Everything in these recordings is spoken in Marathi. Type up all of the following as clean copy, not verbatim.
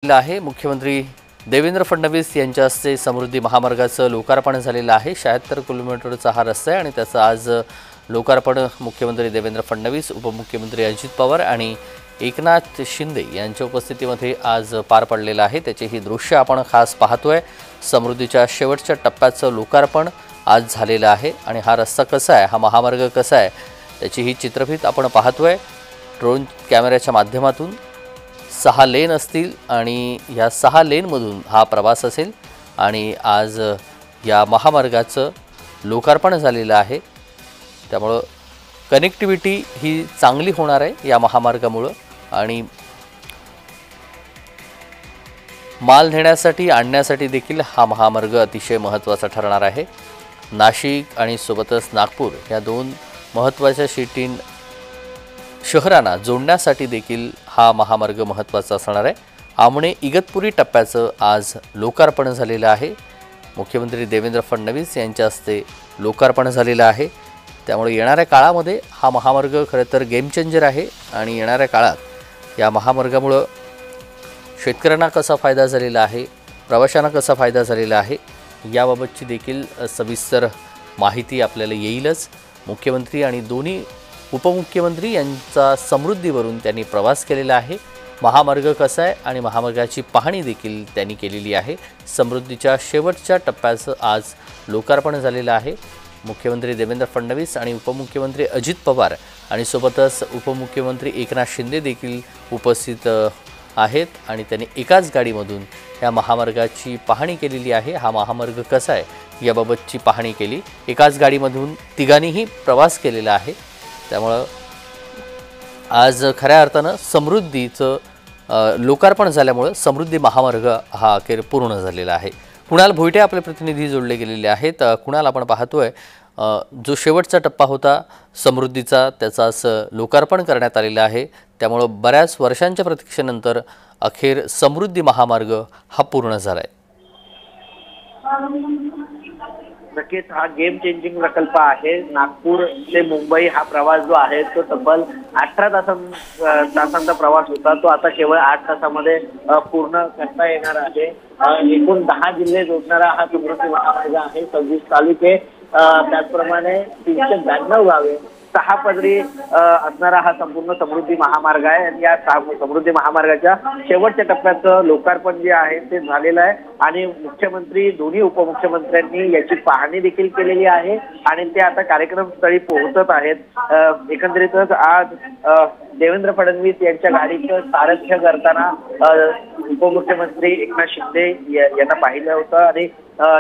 आहे। मुख्यमंत्री देवेंद्र फडणवीस यांच्या हस्ते समृद्धी महामार्गाचं लोकार्पण झालेलं आहे। 76 किलोमीटरचा हा रस्ता आहे आणि त्याचं आज लोकार्पण मुख्यमंत्री देवेंद्र फडणवीस, उपमुख्यमंत्री अजित पवार आणि एकनाथ शिंदे यांच्या उपस्थितीमध्ये आज पार पडलेलं आहे। त्याचे ही दृश्य आपण खास पाहतोय। समृद्धीच्या शेवटच्या टप्प्याचं लोकार्पण आज झालेलं आहे आणि हा रस्ता कसा आहे, हा महामार्ग कसा आहे, त्याची ही चित्रफित आपण पाहतोय ड्रोन कॅमेऱ्याच्या माध्यमातून। 6 लेन असतील आणि या 6 लेनमधून हा प्रवास असेल आणि आज या महामार्गाचं लोकार्पण झालेलं आहे। त्यामुळे कनेक्टिव्हिटी ही चांगली होणार आहे या महामार्गामुळे आणि माल नेण्यासाठी आणण्यासाठी देखील हा महामार्ग अतिशय महत्त्वाचा ठरणार आहे। नाशिक आणि सोबतच नागपूर या दोन महत्त्वाच्या शहरांना जोडण्यासाठी देखील हा महामार्ग महत्त्वाचा असणार आहे। आमणे इगतपुरी टप्प्याचं आज लोकार्पण झालेलं आहे। मुख्यमंत्री देवेंद्र फडणवीस यांच्या हस्ते लोकार्पण झालेलं आहे। त्यामुळे येणाऱ्या काळामध्ये हा महामार्ग खरं तर गेम चेंजर आहे आणि येणाऱ्या काळात या महामार्गामुळे शेतकऱ्यांना कसा फायदा झालेला आहे, प्रवाशांना कसा फायदा झालेला आहे याबाबतची देखील सविस्तर माहिती आपल्याला येईलच। मुख्यमंत्री आणि दोन्ही उपमुख्यमंत्री यांचा समृद्धीवरून त्यांनी प्रवास केलेला आहे। महामार्ग कसा आहे आणि महामार्गाची पाहणी देखील त्यांनी केलेली आहे। समृद्धीच्या शेवटच्या टप्प्याचं आज लोकार्पण झालेलं आहे। मुख्यमंत्री देवेंद्र फडणवीस आणि उपमुख्यमंत्री अजित पवार आणि सोबतच उपमुख्यमंत्री एकनाथ शिंदे देखील उपस्थित आहेत आणि त्यांनी एकाच गाडीमधून या महामार्गाची पाहणी केलेली आहे। हा महामार्ग कसा आहे याबाबतची पाहणी केली। एकाच गाडीमधून तिघांनीही प्रवास केलेला आहे। त्यामुळे आज खऱ्या अर्थानं समृद्धीचं लोकार्पण झाल्यामुळे समृद्धी महामार्ग हा अखेर पूर्ण झालेला आहे। कुणाल भोईटे आपले प्रतिनिधी जोडले गेलेले आहेत। कुणाल, आपण पाहतोय जो शेवटचा टप्पा होता समृद्धीचा त्याचाच लोकार्पण करण्यात आलेला आहे। त्यामुळे बऱ्याच वर्षांच्या प्रतीक्षेनंतर अखेर समृद्धी महामार्ग हा पूर्ण झालाय। नक्कीच हा गेम चेंजिंग प्रकल्प आहे। नागपूर ते मुंबई हा प्रवास जो आहे तो तब्बल 18 तासांचा प्रवास होता, तो आता केवळ 8 तासामध्ये पूर्ण करता येणार आहे। एकूण 10 जिल्हे जोडणारा हा समृद्धी महामार्ग आहे। 26 तालुके, त्याचप्रमाणे 392 गावे, 6 पदरी असणारा हा संपूर्ण समृद्धी महामार्ग आहे आणि या समृद्धी महामार्गाच्या शेवटच्या टप्प्याचं लोकार्पण जे आहे ते झालेलं आहे आणि मुख्यमंत्री, दोन्ही उपमुख्यमंत्र्यांनी याची पाहणी देखील केलेली आहे आणि ते आता कार्यक्रमस्थळी पोहोचत आहेत। एकंदरीतच आज देवेंद्र फडणवीस यांच्या गाडीचं सारथ्य करताना उपमुख्यमंत्री एकनाथ शिंदे यांना पाहिलं होतं आणि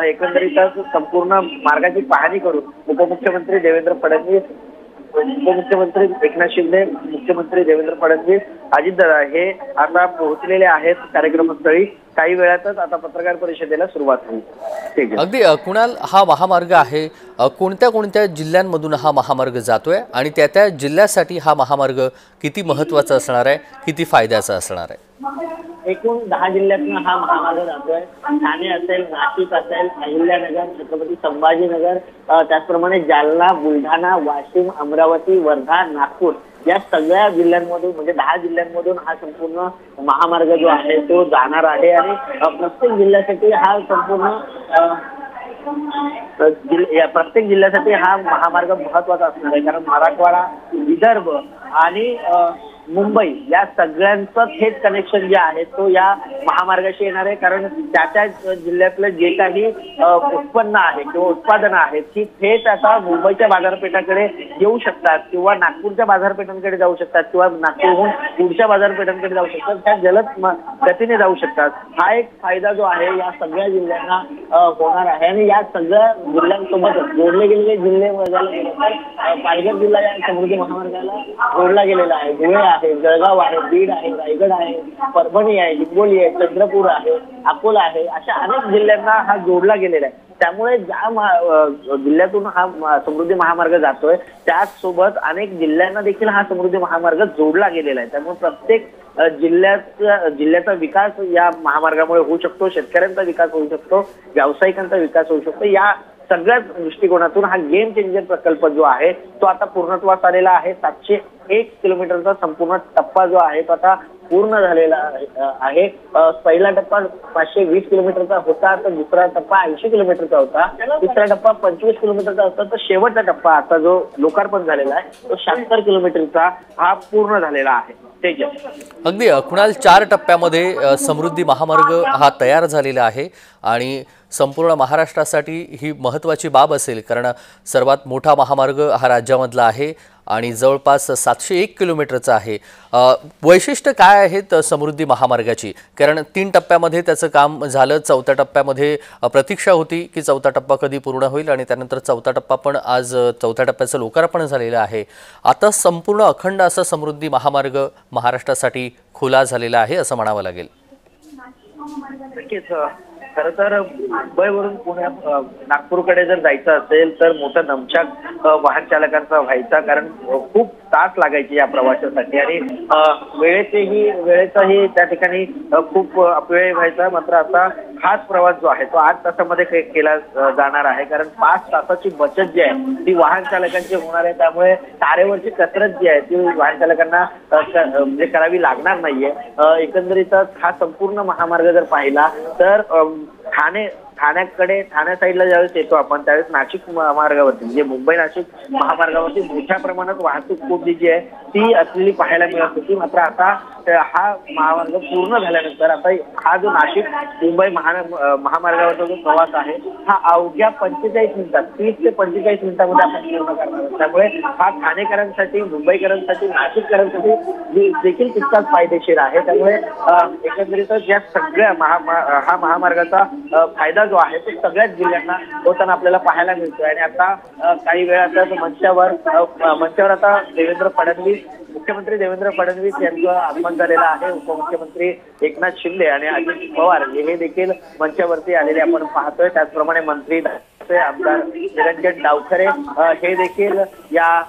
एकंदरीतच संपूर्ण मार्गाची पाहणी करून उपमुख्यमंत्री देवेंद्र फडणवीस, उपमुख्यमंत्री एकनाथ शिंदे, मुख्यमंत्री देवेंद्र फडणवीस, अजितदादा हे आता पोहोचलेले आहेत कार्यक्रमस्थळी। काही वेळातच आता पत्रकार परिषदेला सुरुवात होईल। अगदी कुणाल, हा महामार्ग आहे कोणत्या जिल्ह्यांमधून हा महामार्ग जातोय आणि त्या जिल्ह्यासाठी हा महामार्ग किती महत्त्वाचा असणार आहे, किती फायद्याचा असणार आहे? एकूण 10 जिल्ह्यातून हा महामार्ग जातोय। ठाणे असेल, नाशिक असेल, अहिल्यानगर, छत्रपती संभाजीनगर, त्याचप्रमाणे जालना, बुलढाणा, वाशिम, अमरावती, वर्धा, नागपूर या सगळ्या जिल्ह्यांमधून म्हणजे 10 जिल्ह्यांमधून हा संपूर्ण महामार्ग जो आहे तो जाणार आहे आणि प्रत्येक जिल्ह्यासाठी हा प्रत्येक जिल्ह्यासाठी हा महामार्ग महत्त्वाचा असणार आहे। कारण मराठवाडा, विदर्भ आणि मुंबई या सगळ्यांचं थेट कनेक्शन जे आहे तो या महामार्गाशी येणार आहे। कारण त्या जिल्ह्यातलं जे काही उत्पन्न आहे किंवा उत्पादनं आहेत ती थेट आता मुंबईच्या बाजारपेठाकडे येऊ शकतात किंवा नागपूरच्या बाजारपेठांकडे जाऊ शकतात किंवा नागपूरहून पुढच्या बाजारपेठांकडे जाऊ शकतात, त्या जलद गतीने जाऊ शकतात। हा एक फायदा जो आहे या सगळ्या जिल्ह्यांना होणार आहे आणि या सगळ्या जिल्ह्यांसोबत जोडले गेलेले जिल्हे बघायला गेले तर पालघर जिल्हा या समृद्धी महामार्गाला जोडला गेलेला आहे। धुळे आहे, जळगाव आहे, बीड आहे, रायगड आहे, परभणी आहे, हिंगोली आहे, चंद्रपूर आहे, अकोला आहे, अशा अनेक जिल्ह्यांना हा जोडला गेलेला आहे। त्यामुळे ज्या जिल्ह्यातून हा समृद्धी महामार्ग जातोय त्याचसोबत अनेक जिल्ह्यांना देखील हा समृद्धी महामार्ग जोडला गेलेला आहे। त्यामुळे प्रत्येक जिल्ह्याचा विकास या महामार्गामुळे होऊ शकतो, शेतकऱ्यांचा विकास होऊ शकतो, व्यावसायिकांचा विकास होऊ शकतो। या सगळ्याच दृष्टिकोनातून हा गेम चेंजर प्रकल्प जो आहे तो आता पूर्णत्वास आलेला आहे। 1 किलोमीटरचा संपूर्ण टप्पा जो आहे तो आता पूर्ण झालेला आहे. पहिला टप्पा 520 किलोमीटरचा होता, तर दुसरा टप्पा 80 किलोमीटरचा होता, तिसरा टप्पा 25 किलोमीटरचा होता, तर शेवटचा टप्पा आता जो लोकार्पण झालेला आहे तो 76 किलोमीटरचा हा पूर्ण झालेला आहे. अगदी कुणाल, 4 टप्प्यामध्ये समृद्धी महामार्ग हा तयार झालेला आहे आणि संपूर्ण महाराष्ट्रासाठी ही महत्त्वाची बाब असेल, कारण सर्वात मोठा महामार्ग हा राज्यामधला आहे आणि जवळपास 701 किलोमीटरचा आहे. वैशिष्ट्य काय आहेत समृद्धी महामार्गाची? कारण 3 टप्प्यामध्ये त्याचं काम झालं, 4थ्या टप्प्यामध्ये प्रतीक्षा होती की 4था टप्पा कधी पूर्ण होईल आणि त्यानंतर 4था टप्पा पण आज 4थ्या टप्प्याचं लोकार्पण झालेलं आहे. आता संपूर्ण अखंड असा समृद्धी महामार्ग महाराष्ट्रासाठी खुला झालेला आहे असं म्हणावं लागेल. खरं तर मुंबईवरून पुण्यात नागपूरकडे जर जायचं असेल तर मोठा दमछाक वाहन चालकांचा व्हायचा, कारण खूप तास लागायचे या प्रवासासाठी आणि वेळेचाही त्या ठिकाणी खूप अपव्यय व्हायचा. मात्र आता हाच प्रवास जो आहे तो 8 तासामध्ये केला जाणार आहे, कारण 5 तासाची बचत जी आहे ती वाहन चालकांची होणार आहे. त्यामुळे तारेवरची कसरत जी आहे ती वाहन चालकांना म्हणजे करावी लागणार नाहीये. एकंदरीतच हा संपूर्ण महामार्ग जर पाहिला तर ठाण्या साईडला ज्यावेळेस येतो आपण त्यावेळेस नाशिक महामार्गावरती म्हणजे मुंबई नाशिक महामार्गावरती मोठ्या प्रमाणात वाहतूक कोंडी जी आहे ती असलेली पाहायला मिळत होती. मात्र आता हा महामार्ग पूर्ण झाल्यानंतर आता हा जो नाशिक मुंबई महामार्गावरचा जो प्रवास आहे हा अवघ्या 45 मिनिटात 30 ते 45 मिनिटांमध्ये आपण पूर्ण करणार आहोत. त्यामुळे हा ठाणेकरांसाठी, मुंबईकरांसाठी, नाशिककरांसाठी देखील तितकाच फायदेशीर आहे. त्यामुळे एकंदरीतच या सगळ्या हा महामार्गाचा फायदा जो आहे तो सगळ्याच जिल्ह्यांना होताना आपल्याला पाहायला मिळतोय. आणि आता काही वेळातच मंचावर आता मुख्यमंत्री देवेंद्र फडणवीस यांचं आगमन झालेलं आहे. उपमुख्यमंत्री एकनाथ शिंदे आणि अजित पवार हे देखील मंचावरती आलेले आपण पाहतोय. त्याचप्रमाणे मंत्री आमदार निरंजन डावखरे हे देखील या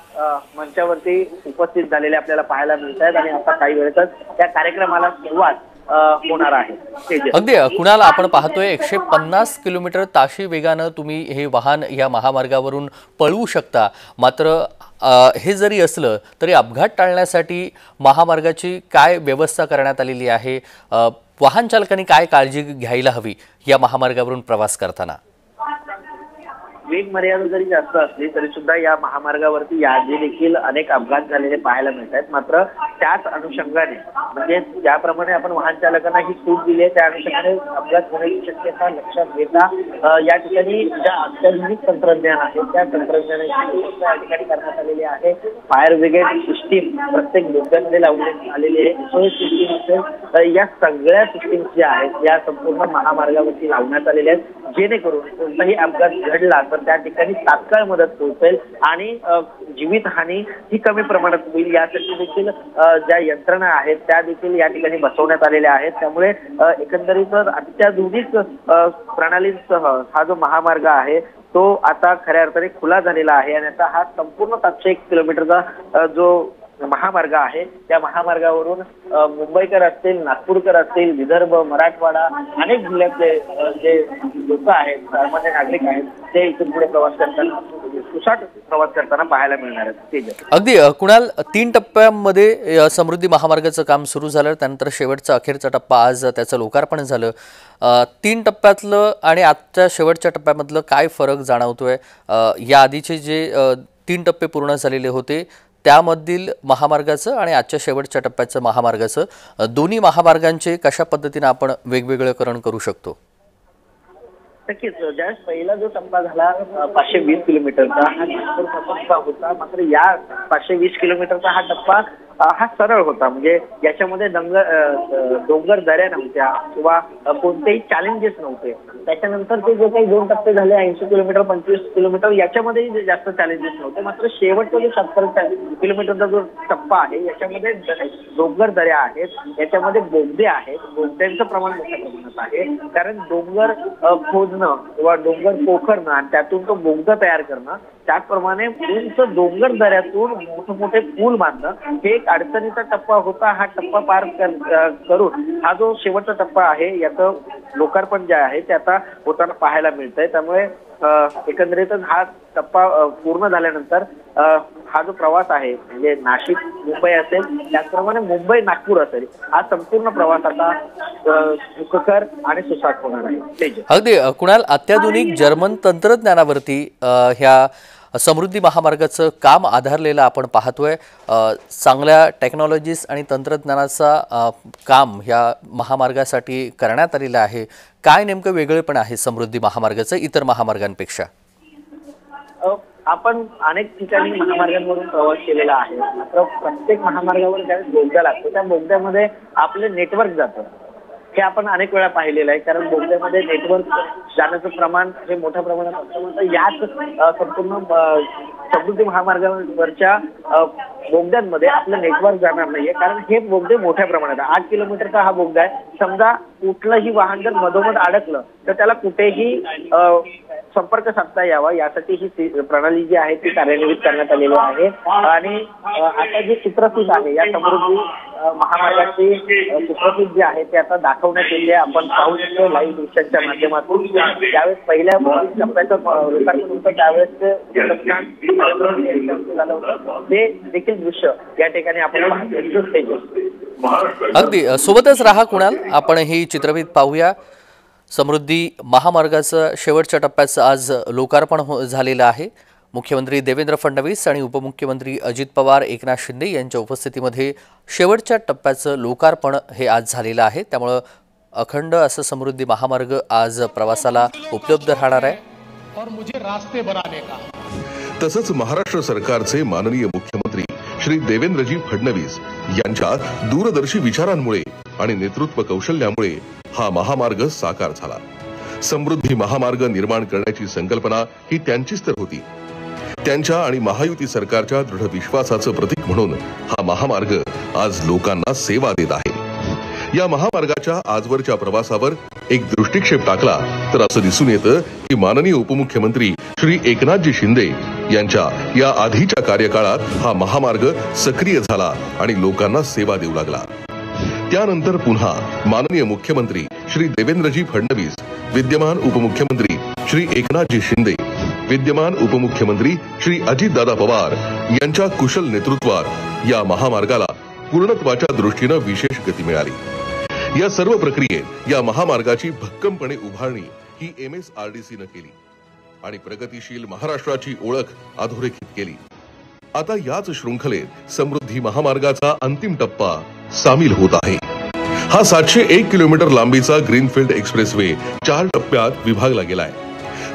मंचावरती उपस्थित झालेले आपल्याला पाहायला मिळत आहेत आणि आता काही वेळातच या कार्यक्रमाला सुरुवात होणार आहे. अगदी कुणाल, आपण पाहतोय 150 किलोमीटर ताशी वेगानं तुम्ही हे वाहन या महामार्गावरून पळवू शकता. मात्र हे जरी असलं तरी अपघात टाळण्यासाठी महामार्गाची काय व्यवस्था करण्यात आलेली आहे? वाहन चालकांनी काय काळजी घ्यायला हवी या महामार्गावरून प्रवास करताना? वेग मर्यादा जरी जास्त असली तरी सुद्धा या महामार्गावरती याआधी देखील अनेक अपघात झालेले पाहायला मिळत आहेत. मात्र त्याच अनुषंगाने म्हणजे ज्याप्रमाणे आपण वाहन चालकांना ही सूट दिली आहे त्या अनुषंगाने अपघात होण्याची शक्यता लक्षात घेता या ठिकाणी ज्या अत्याधुनिक तंत्रज्ञान आहे त्या तंत्रज्ञानाची व्यवस्था या ठिकाणी करण्यात आलेली आहे. फायर ब्रिगेड सिस्टीम प्रत्येक बोगद्यामध्ये लावण्यात आलेली आहे. SOS सिस्टीम असेल, या सगळ्या सिस्टीम ज्या आहेत या संपूर्ण महामार्गावरती लावण्यात आलेल्या आहेत, जेणेकरून कोणताही अपघात घडला तर त्या ठिकाणी तात्काळ मदत पोहोचेल आणि जीवितहानी ही कमी प्रमाणात होईल. यासाठी देखील ज्या यंत्रणा आहेत त्या देखील या ठिकाणी बसवण्यात आलेल्या आहेत. त्यामुळे एकंदरीत अत्याधुनिक प्रणालींसह हा जो महामार्ग आहे तो आता खऱ्या अर्थाने खुला झालेला आहे आणि आता हा संपूर्ण 701 किलोमीटरचा जो महामार्ग आहे त्या महामार्गावरून मुंबईकर असतील, नागपूरकर असतील, विदर्भ, मराठवाडा अनेक जिल्ह्यातले जे लोक आहेत, सामान्य नागरिक आहेत ते इथून पुढे प्रवास करताना पाहायला मिळणार आहेत. अगदी कुणाल, 3 टप्प्यांमध्ये समृद्धी महामार्गाचं काम सुरू झालं, त्यानंतर शेवटचा अखेरचा टप्पा आज त्याचं लोकार्पण झालं. 3 टप्प्यातलं आणि आजच्या शेवटच्या टप्प्यामधलं काय फरक जाणवतोय? या आधीचे जे 3 टप्पे पूर्ण झालेले होते त्यामधील महामार्गाचं आणि आजच्या शेवटच्या टप्प्याचं महामार्गाचं दोन्ही महामार्गांचे कशा पद्धतीने आपण वेगवेगळेकरण करू शकतो? नक्कीच. ज्यावेळेस पहिला जो टप्पा झाला 520 किलोमीटरचा हा नागपूरचा टप्पा होता. मात्र या 520 किलोमीटरचा हा टप्पा हा सरळ होता. म्हणजे याच्यामध्ये डोंगर दऱ्या नव्हत्या किंवा कोणतेही चॅलेंजेस नव्हते. त्याच्यानंतर ते जे काही 2 टप्पे झाले 80 किलोमीटर 25 किलोमीटर याच्यामध्ये जास्त चॅलेंजेस नव्हते. मात्र शेवटचा जो 70 किलोमीटरचा जो टप्पा आहे याच्यामध्ये डोंगर दऱ्या आहेत, याच्यामध्ये बोगदे आहेत. बोगद्यांचं प्रमाण मोठ्या प्रमाणात आहे, कारण डोंगर खोदणं किंवा डोंगर पोखरणं आणि त्यातून तो बोगदा तयार करणं, त्याचप्रमाणे उंच डोंगर दऱ्यातून मोठे पूल बांधणं हे एक अडचणीचा टप्पा होता, हा टप्पा पार करून हा जो शेवटचा टप्पा आहे याचं लोकार्पण जे आहे ते आता होताना पाहायला मिळतंय. त्यामुळे एकंदरीतच हा टप्पा पूर्ण झाल्यानंतर हा जो प्रवास आहे म्हणजे नाशिक मुंबई असेल त्याचप्रमाणे मुंबई नागपूर असेल हा संपूर्ण प्रवास आता सुखकर आणि सुसाट होणार आहे. अगदी कुणाल, अत्याधुनिक जर्मन तंत्रज्ञानावरती ह्या समृद्धी महामार्गाचं काम आधारलेलं आपण पाहतोय. चांगल्या टेक्नॉलॉजीज आणि तंत्रज्ञानाचा काम ह्या महामार्गासाठी करण्यात आलेलं आहे. काय नेमकं वेगळेपण आहे समृद्धी महामार्गाचं इतर महामार्गांपेक्षा? आपण अनेक ठिकाणी महामार्गांवरून प्रवास केलेला आहे, मात्र प्रत्येक महामार्गावर ज्यावेळेस बोगदा लागतो त्या बोगद्यामध्ये आपलं नेटवर्क जातं. हे आपण अनेक वेळा पाहिलेलं आहे, कारण बोगद्यामध्ये नेटवर्क जाण्याचं प्रमाण हे मोठ्या प्रमाणात असतं. मात्र याच संपूर्ण समृद्धी महामार्गावरच्या बोगद्यांमध्ये आपलं नेटवर्क जाणार नाहीये, कारण हे बोगदे मोठ्या प्रमाणात 8 किलोमीटरचा हा बोगदा आहे. समजा कुठलंही वाहन जर मधोमध अडकलं तर त्याला कुठेही संपर्क साधता यावा यासाठी ही प्रणाली जी आहे ती कार्यान्वित करण्यात आलेली आहे. आणि आता जे चित्रफित आहे या समृद्धी महामार्गाची चित्रफित जी आहे ते आता दाखवण्यात येते. आपण पाहू शकतो लाईव्ह दृश्यांच्या माध्यमातून. ज्यावेळेस पहिल्या टप्प्याचं लोकार्पण होतं त्यावेळेस झालं होतं ते देखील दृश्य या ठिकाणी आपण पाहतो. अगदी सोबतच राहा कुणाल, आपण ही चित्रफित पाहूया. समृद्धी महामार्गाचं शेवटच्या टप्प्याचं आज लोकार्पण झालेलं आहे. मुख्यमंत्री देवेंद्र फडणवीस आणि उपमुख्यमंत्री अजित पवार, एकनाथ शिंदे यांच्या उपस्थितीमध्ये शेवटच्या टप्प्याचं लोकार्पण हे आज झालेलं आहे. त्यामुळं अखंड असं समृद्धी महामार्ग आज प्रवासाला उपलब्ध राहणार आहे. तसंच महाराष्ट्र सरकारचे माननीय मुख्यमंत्री श्री देवेंद्रजी फडणवीस यांच्या दूरदर्शी विचारांमुळे आणि नेतृत्व कौशल्यामुळे हा महामार्ग साकार झाला. समृद्धी महामार्ग निर्माण करण्याची संकल्पना ही त्यांचीच तर होती. त्यांच्या आणि महायुती सरकारच्या दृढ विश्वासाचं प्रतीक म्हणून हा महामार्ग आज लोकांना सेवा देत आहे. या महामार्गाच्या आजवरच्या प्रवासावर एक दृष्टिक्षेप टाकला तर असं दिसून येतं की माननीय उपमुख्यमंत्री श्री एकनाथजी शिंदे यांच्या या आधीच्या कार्यकाळात हा महामार्ग सक्रिय झाला आणि लोकांना सेवा देऊ लागला. त्यानंतर पुन्हा माननीय मुख्यमंत्री श्री देवेंद्रजी फडणवीस, विद्यमान उपमुख्यमंत्री श्री एकनाथजी शिंदे, विद्यमान उपमुख्यमंत्री श्री अजितदादा पवार यांच्या कुशल नेतृत्वात या महामार्गाला पूर्णत्वाच्या दृष्टीनं विशेष गती मिळाली. या सर्व प्रक्रियेत या महामार्गाची भक्कमपणे उभारणी ही MSRDCनं केली आणि प्रगतिशील महाराष्ट्राची ओळख अधोरेखित केली. आता याच शृंखलेत समृद्धी महामार्गाचा अंतिम टप्पा सामील होत आहे. हा 701 किलोमीटर लांबीचा ग्रीनफील्ड एक्सप्रेसवे 4 टप्प्यात विभागला गेलाय.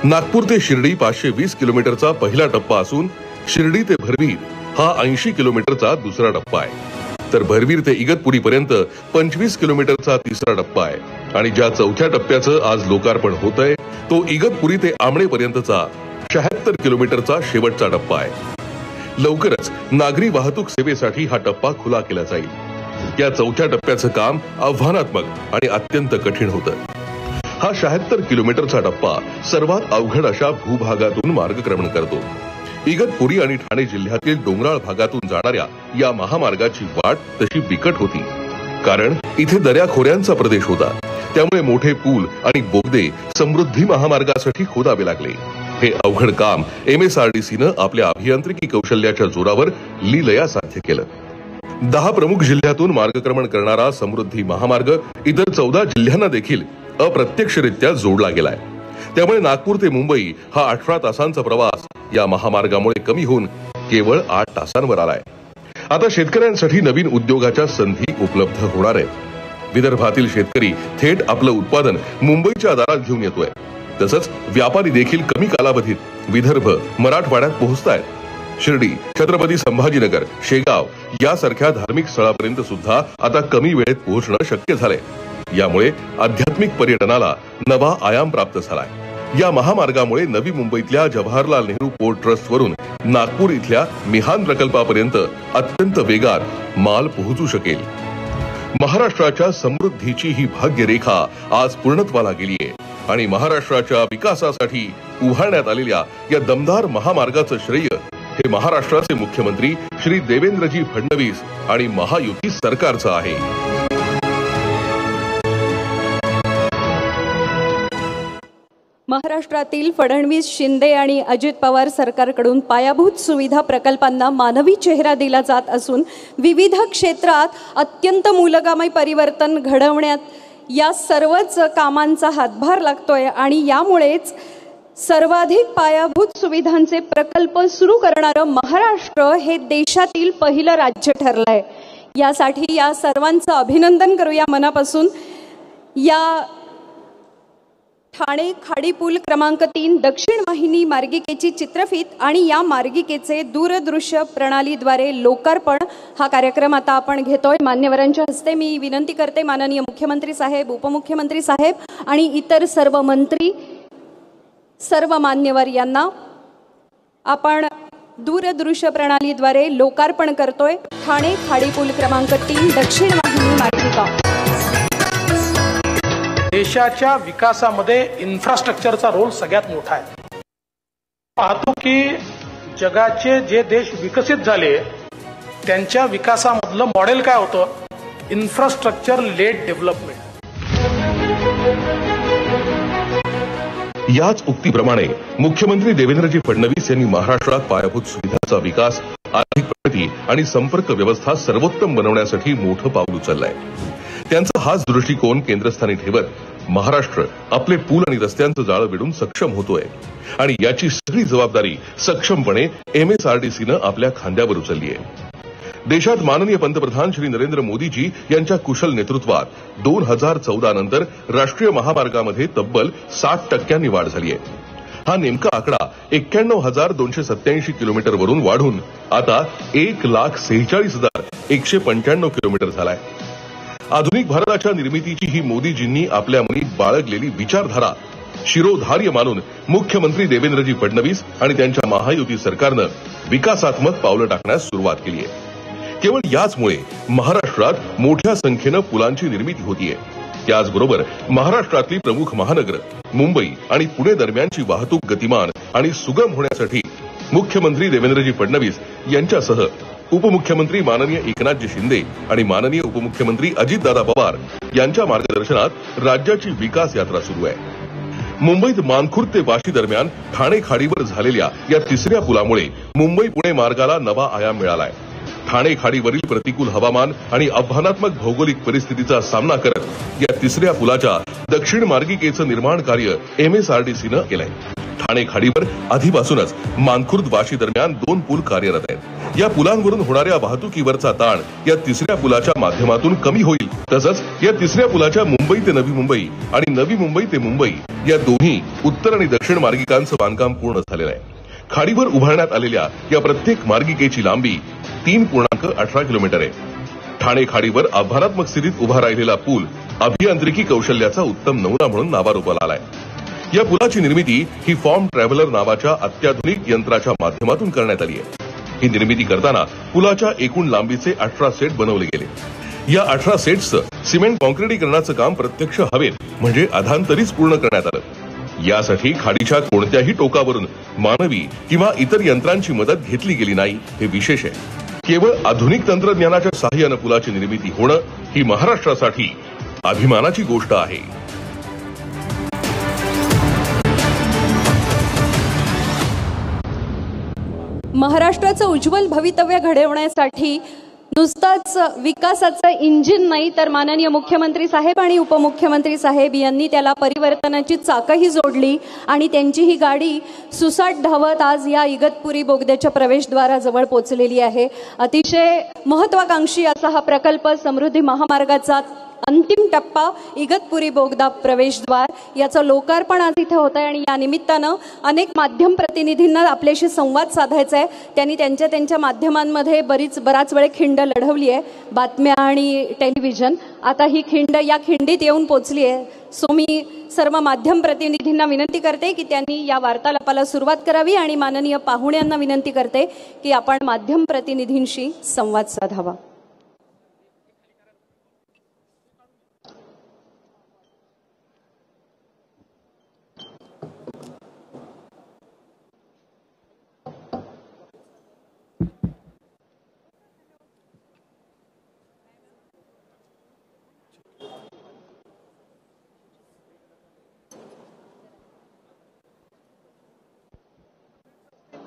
नागपूर ते शिर्डी 520 किलोमीटरचा पहिला टप्पा असून शिर्डी ते भरवीर हा 80 किलोमीटरचा दुसरा टप्पा आहे. तर भरवीर ते इगतपुरी पर्यंत 25 किलोमीटरचा तिसरा टप्पा आहे आणि ज्या चौथ्या टप्प्याचं आज लोकार्पण होतंय तो इगतपुरी ते आमणे पर्यंतचा 76 किलोमीटरचा शेवटचा टप्पा आहे. लवकरच नागरी वाहतूक सेवेसाठी हा टप्पा खुला केला जाईल. या चौथ्या टप्प्याचं काम आव्हानात्मक आणि अत्यंत कठीण होतं. हा 76 किलोमीटरचा टप्पा सर्वात अवघड अशा भूभागातून मार्गक्रमण करतो. इगतपुरी आणि ठाणे जिल्ह्यातील डोंगराळ भागातून जाणाऱ्या या महामार्गाची वाट तशी बिकट होती, कारण इथे दऱ्याखोऱ्यांचा प्रदेश होता. त्यामुळे मोठे पूल आणि बोगदे समृद्धी महामार्गासाठी खोदावे लागले. हे अवघड काम MSRDCनं आपल्या अभियांत्रिकी कौशल्याच्या जोरावर लीलया साध्य केलं. 10 प्रमुख जिल्ह्यातून मार्गक्रमण करणारा समृद्धी महामार्ग इतर 14 जिल्ह्यांना देखील अप्रत्यक्षरित्या जोडला गेलाय. त्यामुळे नागपूर ते मुंबई हा 18 तासांचा प्रवास या महामार्गामुळे कमी होऊन केवळ 8 तासांवर आलाय. आता शेतकऱ्यांसाठी नवीन उद्योगाच्या संधी उपलब्ध होणार आहेत. विदर्भातील शेतकरी थेट आपलं उत्पादन मुंबईच्या दारात घेऊन येतोय. तसंच व्यापारी देखील कमी कालावधीत विदर्भ, मराठवाड्यात पोहोचतायत. शिर्डी, छत्रपती संभाजीनगर, शेगाव यासारख्या धार्मिक स्थळापर्यंत सुद्धा आता कमी वेळेत पोहोचणं शक्य झालंय. यामुळे आध्यात्मिक पर्यटनाला नवा आयाम प्राप्त झालाय. या महामार्गामुळे नवी मुंबईतल्या जवाहरलाल नेहरू पोर्ट ट्रस्ट वरून नागपूर इथल्या मिहान प्रकल्पापर्यंत अत्यंत वेगात माल पोहोचू शकेल. महाराष्ट्राच्या समृद्धीची ही भाग्यरेखा आज पूर्णत्वाला गेलीये आणि महाराष्ट्राच्या विकासासाठी उभारण्यात आलेल्या या दमदार महामार्गाचं श्रेय हे महाराष्ट्राचे मुख्यमंत्री श्री देवेंद्रजी फडणवीस आणि महायुती सरकारचं आहे. महाराष्ट्रातील फडणवीस, शिंदे आणि अजित पवार सरकारकडून पायाभूत सुविधा प्रकल्पांना मानवी चेहरा दिला जात असून विविध क्षेत्रात अत्यंत मूलगामी परिवर्तन घडवण्यात या सर्वच कामांचा हातभार लागतोय आणि यामुळेच सर्वाधिक पायाभूत सुविधांचे प्रकल्प सुरू करणारं महाराष्ट्र हे देशातील पहिलं राज्य ठरलंय. यासाठी या सर्वांचं अभिनंदन करूया मनापासून. या ठाणे खाडीपूल क्रमांक 3 दक्षिण वाहिनी मार्गिकेची चित्रफित आणि या मार्गिकेचे दूरदृश्य प्रणालीद्वारे लोकार्पण हा कार्यक्रम आता आपण घेतोय. मान्यवरांच्या हस्ते मी विनंती करते, माननीय मुख्यमंत्री साहेब, उपमुख्यमंत्री साहेब आणि इतर सर्व मंत्री, सर्व मान्यवर यांना आपण दूरदृश्य प्रणालीद्वारे लोकार्पण करतोय. ठाणे खाडीपूल क्रमांक 3 दक्षिण वाहिनी मार्गिका. देशाच्या विकासामध्ये इन्फ्रास्ट्रक्चरचा रोल सगळ्यात मोठा आहे. पाहतो की जगाचे जे देश विकसित झाले त्यांच्या विकासामधलं मॉडेल काय होतं? Infrastructure led development. याच उक्तीप्रमाणे मुख्यमंत्री देवेंद्रजी फडणवीस यांनी महाराष्ट्रात पायाभूत सुविधांचा विकास, आर्थिक प्रगती आणि संपर्क व्यवस्था सर्वोत्तम बनवण्यासाठी मोठं पाऊल उचललंय. त्यांचा हाच दृष्टिकोन केंद्रस्थानी ठेवत महाराष्ट्र आपले पूल आणि रस्त्यांचं जाळं विडून सक्षम होतोय आणि याची सगळी जबाबदारी सक्षमपणे MSRDCनं आपल्या खांद्यावर उचलली आहे. देशात माननीय पंतप्रधान श्री नरेंद्र मोदीजी यांच्या कुशल नेतृत्वात 2014 नंतर राष्ट्रीय महामार्गामध्ये तब्बल 60% वाढ झाली आहे. हा नेमका आकडा 91,287 किलोमीटरवरून वाढून आता 1,46,195 किलोमीटर झालाय. आधुनिक भारताच्या निर्मितीची ही मोदीजींनी आपल्या मनी बाळगलेली विचारधारा शिरोधार्य मानून मुख्यमंत्री देवेंद्रजी फडणवीस आणि त्यांच्या महायुती सरकारनं विकासात्मक पावलं टाकण्यास सुरुवात केली आहे. केवळ याचमुळे महाराष्ट्रात मोठ्या संख्येनं पुलांची निर्मिती होतीये. त्याचबरोबर महाराष्ट्रातली प्रमुख महानगर मुंबई आणि पुणे दरम्यानची वाहतूक गतिमान आणि सुगम होण्यासाठी मुख्यमंत्री देवेंद्रजी फडणवीस यांच्यासह उपमुख्यमंत्री माननीय एकनाथजी शिंदे आणि माननीय उपमुख्यमंत्री अजितदादा पवार यांच्या मार्गदर्शनात राज्याची विकास यात्रा सुरू आहे. मुंबईत मानखुर्द ते वाशी दरम्यान ठाणे खाडीवर झालेल्या या तिसऱ्या पुलामुळे मुंबई पुणे मार्गाला नवा आयाम मिळालाय. ठाणे खाडीवरील प्रतिकूल हवामान आणि आव्हानात्मक भौगोलिक परिस्थितीचा सामना करत या तिसऱ्या पुलाच्या दक्षिण मार्गिकेचं निर्माण कार्य MSRDCनं केलंय. ठाणे खाडीवर आधीपासूनच मानखुर्द वाशी दरम्यान 2 पूल कार्यरत आहेत. या पुलांवरून होणाऱ्या वाहतुकीवरचा ताण या तिसऱ्या पुलाच्या माध्यमातून कमी होईल. तसंच या तिसऱ्या पुलाच्या मुंबई ते नवी मुंबई आणि नवी मुंबई ते मुंबई या दोन्ही उत्तर आणि दक्षिण मार्गिकांचं बांधकाम पूर्ण झालेलं आहे. खाडीवर उभारण्यात आलेल्या या प्रत्येक मार्गिकेची लांबी 3.18 किलोमीटर आहे. ठाणे खाडीवर आव्हानात्मक स्थितीत उभा राहिलेला पूल अभियांत्रिकी कौशल्याचा उत्तम नमुना म्हणून नावारूपाला आलाय. या पुलाची निर्मिती ही फॉर्म ट्रॅव्हलर नावाच्या अत्याधुनिक यंत्राच्या माध्यमातून करण्यात आली आहे. ही निर्मिती करताना पुलाच्या एकूण लांबीचे 18 सेट बनवले गेले. या 18 सेट्सचं सिमेंट कॉन्क्रिटीकरणाचं काम प्रत्यक्ष हवेत म्हणजे अधांतरीच पूर्ण करण्यात आलं. यासाठी खाडीच्या कोणत्याही टोकावरून मानवी किंवा इतर यंत्रांची मदत घेतली गेली नाही, हे विशेष आहे. केवळ आधुनिक तंत्रज्ञानाच्या सहाय्यानं पुलाची निर्मिती होणं ही महाराष्ट्रासाठी अभिमानाची गोष्ट आहे. महाराष्ट्राचं उज्ज्वल भवितव्य घडवण्यासाठी नुसताच विकासाचं इंजिन नाही तर माननीय मुख्यमंत्री साहेब आणि उपमुख्यमंत्री साहेब यांनी त्याला परिवर्तनाची चाकही जोडली आणि त्यांची ही गाडी सुसाट धावत आज या इगतपुरी बोगद्याच्या प्रवेशद्वाराजवळ पोहोचलेली आहे. अतिशय महत्वाकांक्षी असा हा प्रकल्प समृद्धी महामार्गाचा अंतिम टप्पा इगतपुरी बोगदा प्रवेशद्वार याचं लोकार्पण आज इथे होत आहे आणि या निमित्तानं अनेक माध्यम प्रतिनिधींना आपल्याशी संवाद साधायचा आहे. त्यांनी त्यांच्या माध्यमांमध्ये बराच वेळ खिंड लढवली आहे, बातम्या आणि टेलिव्हिजन. आता ही खिंड या खिंडीत येऊन पोचली आहे. सो मी सर्व माध्यम प्रतिनिधींना विनंती करते की त्यांनी या वार्तालापाला सुरुवात करावी आणि माननीय पाहुण्यांना विनंती करते की आपण माध्यम प्रतिनिधींशी संवाद साधावा.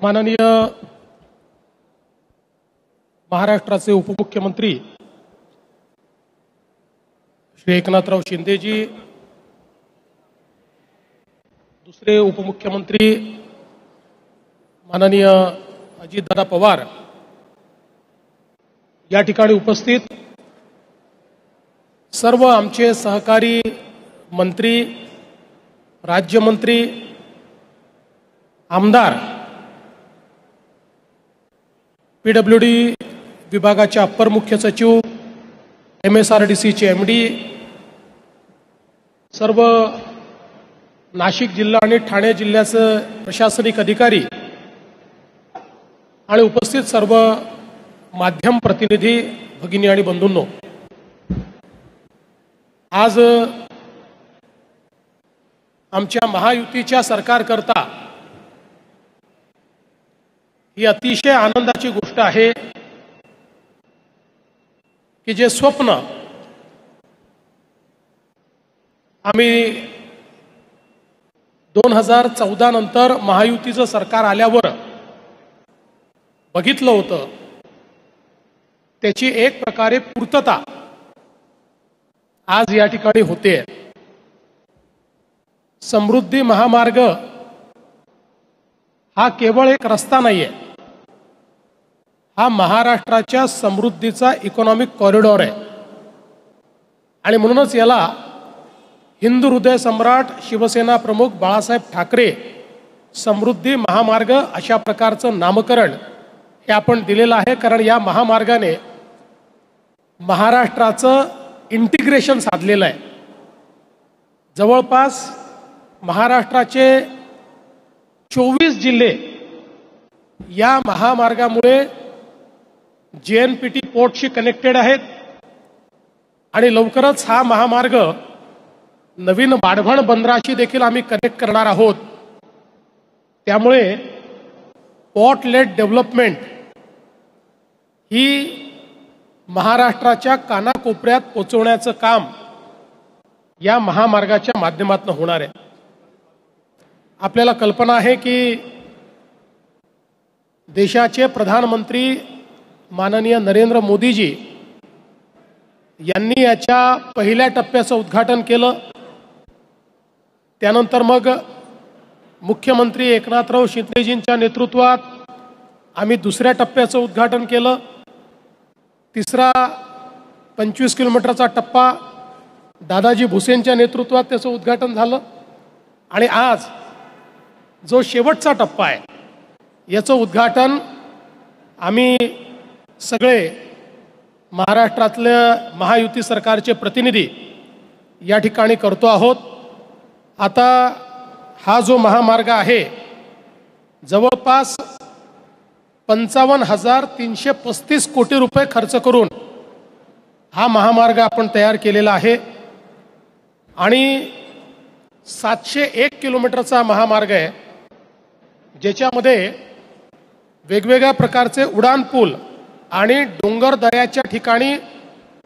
माननीय महाराष्ट्राचे उपमुख्यमंत्री श्री एकनाथराव शिंदेजी, दुसरे उपमुख्यमंत्री माननीय अजितदादा पवार या ठिकाणी उपस्थित सर्व आमचे सहकारी मंत्री, राज्यमंत्री, आमदार, पीडब्ल्यूडी विभागाचे अप्पर मुख्य सचिव, MSRDCचे MD, सर्व नाशिक जिल्हा आणि ठाणे जिल्ह्याचे प्रशासनिक अधिकारी आणि उपस्थित सर्व माध्यम प्रतिनिधी भगिनी आणि बंधूंनो, आज आमच्या महायुतीच्या सरकारकरता ही अतिशय आनंदाची गोष्ट आहे की जे स्वप्न आम्ही 2014 नंतर महायुतीचं सरकार आल्यावर बघितलं होतं, त्याची एक प्रकारे पूर्तता आज या ठिकाणी होते। समृद्धी महामार्ग हा केवळ एक रस्ता नाहीये, हा महाराष्ट्राच्या समृद्धीचा इकॉनॉमिक कॉरिडॉर आहे आणि म्हणूनच याला हिंदू हृदय सम्राट शिवसेना प्रमुख बाळासाहेब ठाकरे समृद्धी महामार्ग अशा प्रकारचं नामकरण हे आपण दिलेलं आहे। कारण या महामार्गाने महाराष्ट्राचं इंटिग्रेशन साधलेलं आहे। जवळपास महाराष्ट्राचे 24 जिल्हे या महामार्गामुळे JNPT पोर्टशी कनेक्टेड आहेत आणि लवकरच हा महामार्ग नवीन वाढवण बंदराशी देखील आम्ही कनेक्ट करणार आहोत। त्यामुळे पोर्ट लेड डेव्हलपमेंट ही महाराष्ट्राच्या कानाकोपऱ्यात पोहोचवण्याचं काम या महामार्गाच्या माध्यमातून होणार आहे। आपल्याला कल्पना आहे की देशाचे प्रधानमंत्री माननीय नरेंद्र मोदीजी यांनी याच्या पहिल्या टप्प्याचं उद्घाटन केलं, त्यानंतर मग मुख्यमंत्री एकनाथराव शिंदेजींच्या नेतृत्वात आम्ही दुसऱ्या टप्प्याचं उद्घाटन केलं, तिसरा 25 किलोमीटरचा टप्पा दादाजी भुसेंच्या नेतृत्वात त्याचं उद्घाटन झालं आणि आज जो शेवटचा टप्पा आहे याचं उद्घाटन आम्ही सगळे महाराष्ट्रातल्या महायुती सरकारचे प्रतिनिधी या ठिकाणी करतो आहोत। आता हा जो महामार्ग आहे जवळपास 55,335 कोटी रुपये खर्च करून हा महामार्ग आपण तयार केलेला आहे आणि 701 किलोमीटरचा महामार्ग आहे, ज्याच्यामध्ये वेगवेगळ्या प्रकारचे उडान पूल आणि डोंगर दऱ्याच्या ठिकाणी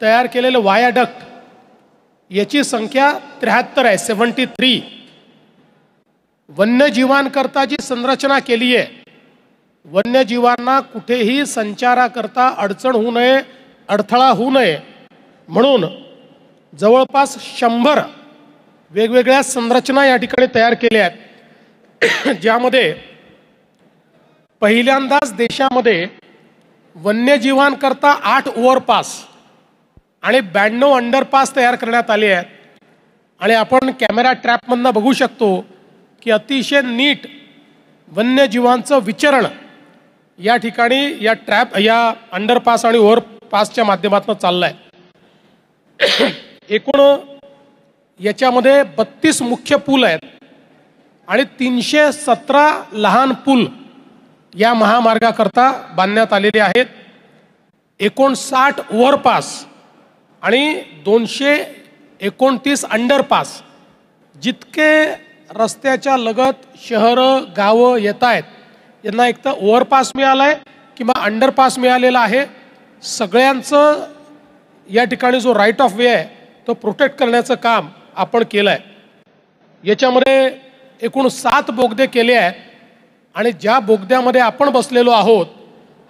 तयार केलेले वायाडक्ट याची संख्या 73 आहे, 73। वन्यजीवांकरता जी संरचना केली आहे, वन्यजीवांना कुठेही संचाराकरता अडचण होऊ नये, अडथळा होऊ नये म्हणून जवळपास 100 वेगवेगळ्या संरचना या ठिकाणी तयार केल्या आहेत, ज्यामध्ये पहिल्यांदाच देशामध्ये वन्यजीवांकरता 8 ओव्हरपास आणि 92 अंडरपास तयार करण्यात आले आहेत आणि आपण कॅमेरा ट्रॅपमधनं बघू शकतो की अतिशय नीट वन्यजीवांचं विचरण या ठिकाणी या ट्रॅप या अंडरपास आणि ओव्हरपासच्या माध्यमातून चाललं आहे। एकूण याच्यामध्ये 32 मुख्य पूल आहेत आणि 317 लहान पूल या महामार्गाकरता बांधण्यात आलेले आहेत। 59 ओव्हरपास आणि 229 अंडरपास, जितके रस्त्याच्या लगत शहरं गावं येत आहेत यांना एक तर ओव्हरपास मिळालाय किंवा अंडरपास मिळालेला आहे। सगळ्यांचं या ठिकाणी जो राईट ऑफ वे आहे तो प्रोटेक्ट करण्याचं काम आपण केलं आहे। याच्यामध्ये एकूण 7 बोगदे केले आहेत आणि ज्या बोगद्यामध्ये आपण बसलेलो आहोत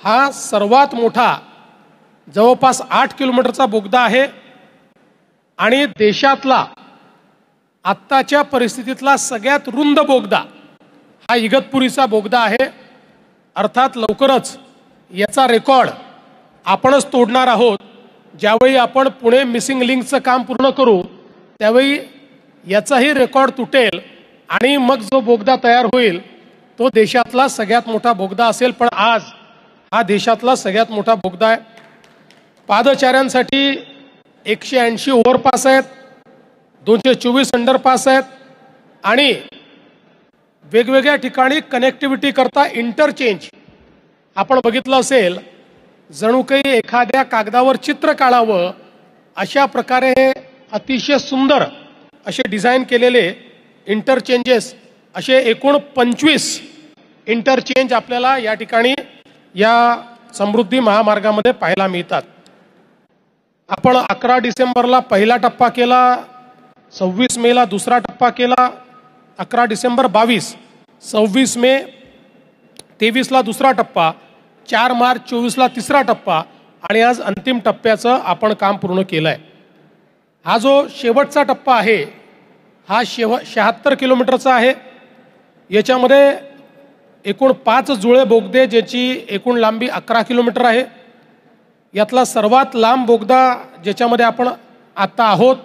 हा सर्वात मोठा जवळपास 8 किलोमीटरचा बोगदा आहे आणि देशातला आत्ताच्या परिस्थितीतला सगळ्यात रुंद बोगदा हा इगतपुरीचा बोगदा आहे. अर्थात लवकरच याचा रेकॉर्ड आपणच तोडणार आहोत. ज्यावेळी आपण पुणे मिसिंग लिंकचं काम पूर्ण करू त्यावेळी याचाही रेकॉर्ड तुटेल आणि मग जो बोगदा तयार होईल तो देशातला सगळ्यात मोठा बोगदा असेल. पण आज हा देशातला सगळ्यात मोठा बोगदा आहे. पादचाऱ्यांसाठी 180 ओव्हरपास आहेत, 224 अंडरपास आहेत आणि वेगवेगळ्या ठिकाणी कनेक्टिव्हिटी करता इंटरचेंज. आपण बघितलं असेल जणू काही एखाद्या कागदावर चित्र काढावं अशा प्रकारे हे अतिशय सुंदर असे डिझाईन केलेले इंटरचेंजेस असे एकूण 25 इंटरचेंज आपल्याला या ठिकाणी या समृद्धी महामार्गामध्ये पाहायला मिळतात. आपण 11 डिसेंबरला पहिला टप्पा केला, 26 मेला दुसरा टप्पा केला, 11 डिसेंबर 22, 26 मे 23ला दुसरा टप्पा, 4 मार्च 24ला तिसरा टप्पा आणि आज अंतिम टप्प्याचं आपण काम पूर्ण केलं आहे. हा जो शेवटचा टप्पा आहे हा 76 किलोमीटरचा आहे. याच्यामध्ये एकूण 5 जुळे बोगदे ज्याची एकूण लांबी 11 किलोमीटर आहे. यातला सर्वात लांब बोगदा ज्याच्यामध्ये आपण आत्ता आहोत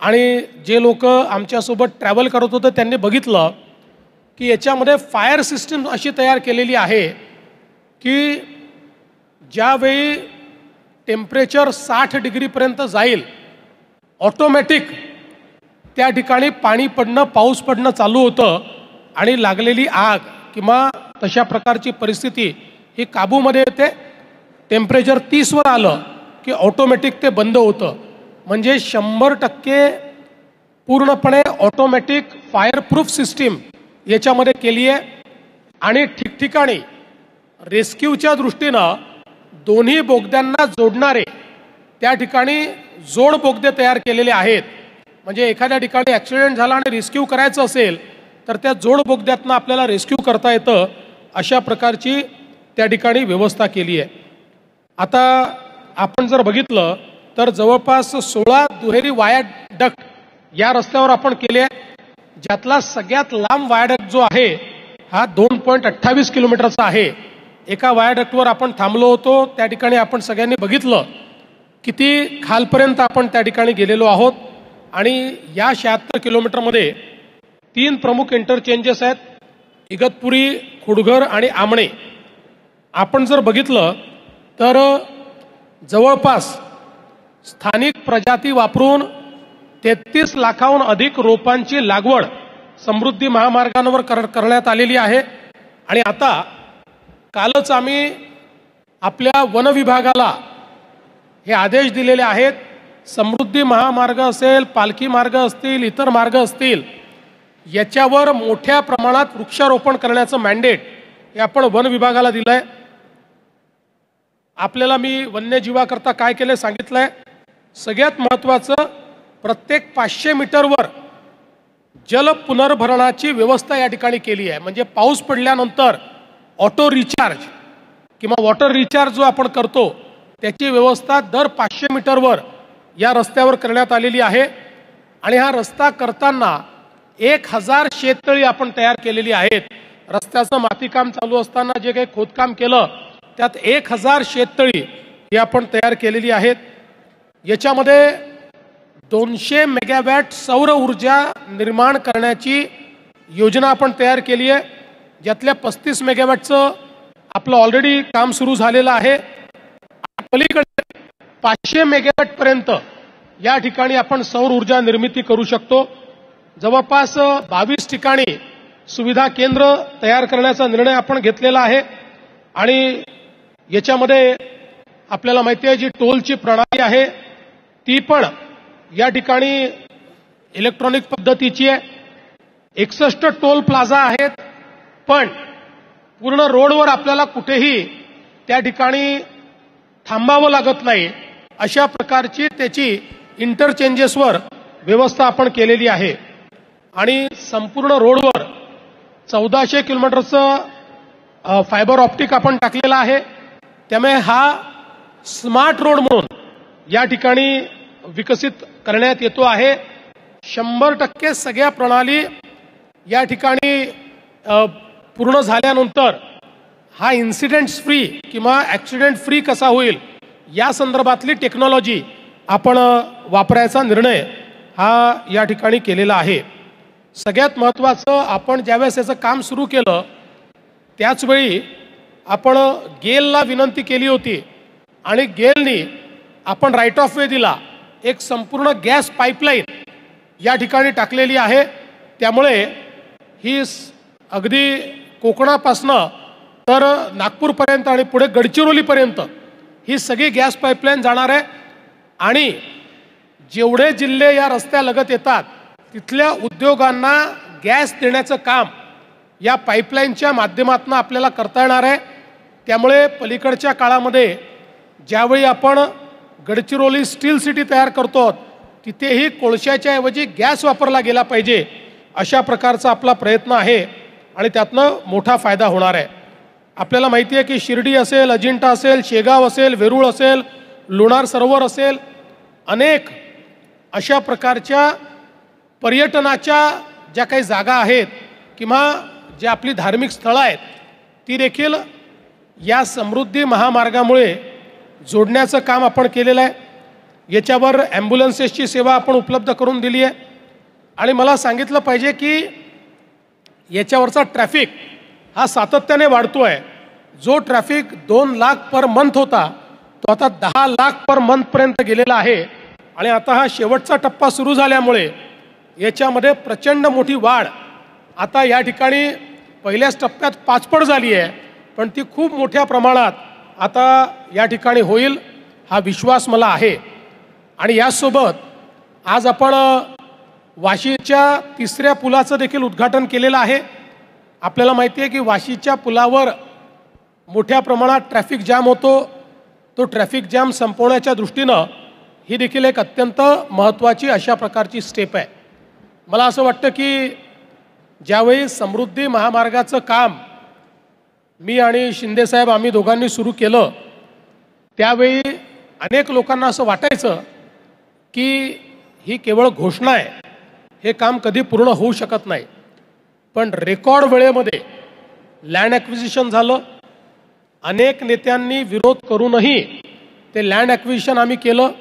आणि जे लोक आमच्यासोबत ट्रॅव्हल करत होते त्यांनी बघितलं की याच्यामध्ये फायर सिस्टीम अशी तयार केलेली आहे की ज्यावेळी टेम्परेचर 60 डिग्रीपर्यंत जाईल ऑटोमॅटिक त्या ठिकाणी पाणी पडणं पाऊस पडणं चालू होतं आणि लागलेली आग किंवा तशा प्रकारची परिस्थिती ही काबूमध्ये येते. टेम्परेचर 30 वर आलं की ऑटोमॅटिक ते बंद होतं. म्हणजे 100% पूर्णपणे ऑटोमॅटिक फायर प्रूफ सिस्टीम याच्यामध्ये केली आहे. आणि ठिकठिकाणी रेस्क्यूच्या दृष्टीनं दोन्ही बोगद्यांना जोडणारे त्या ठिकाणी जोड बोगदे तयार केलेले आहेत. म्हणजे एखाद्या ठिकाणी ॲक्सिडेंट झाला आणि रेस्क्यू करायचं असेल तर त्या जोड बोगद्यातनं आपल्याला रेस्क्यू करता येतं अशा प्रकारची त्या ठिकाणी व्यवस्था केली आहे. आता आपण जर बघितलं तर जवळपास 16 दुहेरी वायाडक्ट या रस्त्यावर आपण केले आहे. ज्यातला सगळ्यात लांब वायाडक्ट जो आहे हा 2.28 किलोमीटरचा आहे. एका वायाडक्टवर आपण थांबलो होतो त्या ठिकाणी आपण सगळ्यांनी बघितलं किती खालपर्यंत आपण त्या ठिकाणी गेलेलो आहोत. आणि या 76 किलोमीटरमध्ये 3 प्रमुख इंटरचेंजेस आहेत, इगतपुरी, खुडघर आणि आमणे. आपण जर बघितलं तर जवळपास स्थानिक प्रजाती वापरून 33 लाखाहून अधिक रोपांची लागवड समृद्धी महामार्गांवर करण्यात आलेली आहे. आणि आता कालच आम्ही आपल्या वन विभागाला हे आदेश दिलेले आहेत, समृद्धी महामार्ग असेल, पालखी मार्ग असतील, इतर मार्ग असतील, याच्यावर मोठ्या प्रमाणात वृक्षारोपण करण्याचं मॅन्डेट हे आपण वन विभागाला दिलं आहे. आपल्याला मी वन्यजीवाकरता काय केलं सांगितलंय. सगळ्यात महत्त्वाचं प्रत्येक 500 मीटरवर जल पुनर्भरणाची व्यवस्था या ठिकाणी केली आहे. म्हणजे पाऊस पडल्यानंतर ऑटो रिचार्ज किंवा वॉटर रिचार्ज जो आपण करतो त्याची व्यवस्था दर 500 मीटरवर या रस्त्यावर करण्यात आलेली आहे. आणि हा रस्ता करताना 1000 शेततळी आपण तयार केलेली आहेत. रस्त्याचं मातीकाम चालू असताना जे काही खोदकाम केलं त्यात 1000 शेततळी ही आपण तयार केलेली आहेत. याच्यामध्ये 200 मेगावॅट सौर ऊर्जा निर्माण करण्याची योजना आपण तयार केली आहे. ज्यातल्या 35 मेगावॅटचं आपलं ऑलरेडी काम सुरू झालेलं आहे. पलीकडे 500 मेगावॅटपर्यंत या ठिकाणी आपण सौर ऊर्जा निर्मिती करू शकतो. जवळपास 22 ठिकाणी सुविधा केंद्र तयार करण्याचा निर्णय आपण घेतलेला आहे. आणि याच्यामध्ये आपल्याला माहिती आहे जी टोलची प्रणाली आहे ती पण या ठिकाणी इलेक्ट्रॉनिक पद्धतीची आहे. 61 टोल प्लाझा आहेत. पण पूर्ण रोडवर आपल्याला कुठेही त्या ठिकाणी थांबावं लागत नाही अशा प्रकारची त्याची इंटरचेंजेसवर व्यवस्था आपण केलेली आहे. आणि संपूर्ण रोडवर 1400 किलोमीटरचं फायबर ऑप्टिक आपण टाकलेला आहे, त्यामुळे हा स्मार्ट रोड म्हणून या ठिकाणी विकसित करण्यात येतो आहे. 100% सगळ्या प्रणाली या ठिकाणी पूर्ण झाल्यानंतर हा इन्सिडेंट्स फ्री किंवा ॲक्सिडेंट फ्री कसा होईल या संदर्भातली टेक्नॉलॉजी आपण वापरायचा निर्णय हा या ठिकाणी केलेला आहे. सगळ्यात महत्त्वाचं, आपण ज्यावेळेस याचं काम सुरू केलं त्याचवेळी आपण गेलला विनंती केली होती आणि गेलनी आपण राईट ऑफ वे दिला. एक संपूर्ण गॅस पाईपलाईन या ठिकाणी टाकलेली आहे. त्यामुळे ही अगदी कोकणापासनं तर नागपूरपर्यंत आणि पुढे गडचिरोलीपर्यंत ही सगळी गॅस पाईपलाईन जाणार आहे. आणि जेवढे जिल्हे या रस्त्यालगत येतात तिथल्या उद्योगांना गॅस देण्याचं काम या पाईपलाईनच्या माध्यमातून आपल्याला करता येणार आहे. त्यामुळे पलीकडच्या काळामध्ये ज्यावेळी आपण गडचिरोली स्टील सिटी तयार करतो तिथेही कोळशाच्या ऐवजी गॅस वापरला गेला पाहिजे अशा प्रकारचा आपला प्रयत्न आहे आणि त्यातनं मोठा फायदा होणार आहे. आपल्याला माहिती आहे की शिर्डी असेल, अजिंठा असेल, शेगाव असेल, वेरूळ असेल, लोणार सरोवर असेल, अनेक अशा प्रकारच्या पर्यटनाच्या ज्या काही जागा आहेत किंवा ज्या आपली धार्मिक स्थळं आहेत ती देखील या समृद्धी महामार्गामुळे जोडण्याचं काम आपण केलेलं आहे. याच्यावर ॲम्ब्युलन्सेसची सेवा आपण उपलब्ध करून दिली आहे. आणि मला सांगितलं पाहिजे की याच्यावरचा ट्रॅफिक हा सातत्याने वाढतो आहे. जो ट्रॅफिक 2 लाख पर मंथ होता तो आता 10 लाख पर मंथपर्यंत गेलेला आहे. आणि आता हा शेवटचा टप्पा सुरू झाल्यामुळे याच्यामध्ये प्रचंड मोठी वाढ आता या ठिकाणी पहिल्याच टप्प्यात 5 पट झाली आहे, पण ती खूप मोठ्या प्रमाणात आता या ठिकाणी होईल हा विश्वास मला आहे. आणि यासोबत आज आपण वाशीच्या 3ऱ्या पुलाचं देखील उद्घाटन केलेलं आहे. आपल्याला माहिती आहे की वाशीच्या पुलावर मोठ्या प्रमाणात ट्रॅफिक जाम होतो. तो ट्रॅफिक जाम संपवण्याच्या दृष्टीनं ही देखील एक अत्यंत महत्त्वाची अशा प्रकारची स्टेप आहे. मला असं वाटतं की ज्यावेळी समृद्धी महामार्गाचं काम मी आणि शिंदेसाहेब आम्ही दोघांनी सुरू केलं त्यावेळी अनेक लोकांना असं वाटायचं की ही केवळ घोषणा आहे, हे काम कधी पूर्ण होऊ शकत नाही. पण रेकॉर्ड वेळेमध्ये लँड ॲक्विजिशन झालं. अनेक नेत्यांनी विरोध करूनही ते लँड ॲक्विजिशन आम्ही केलं.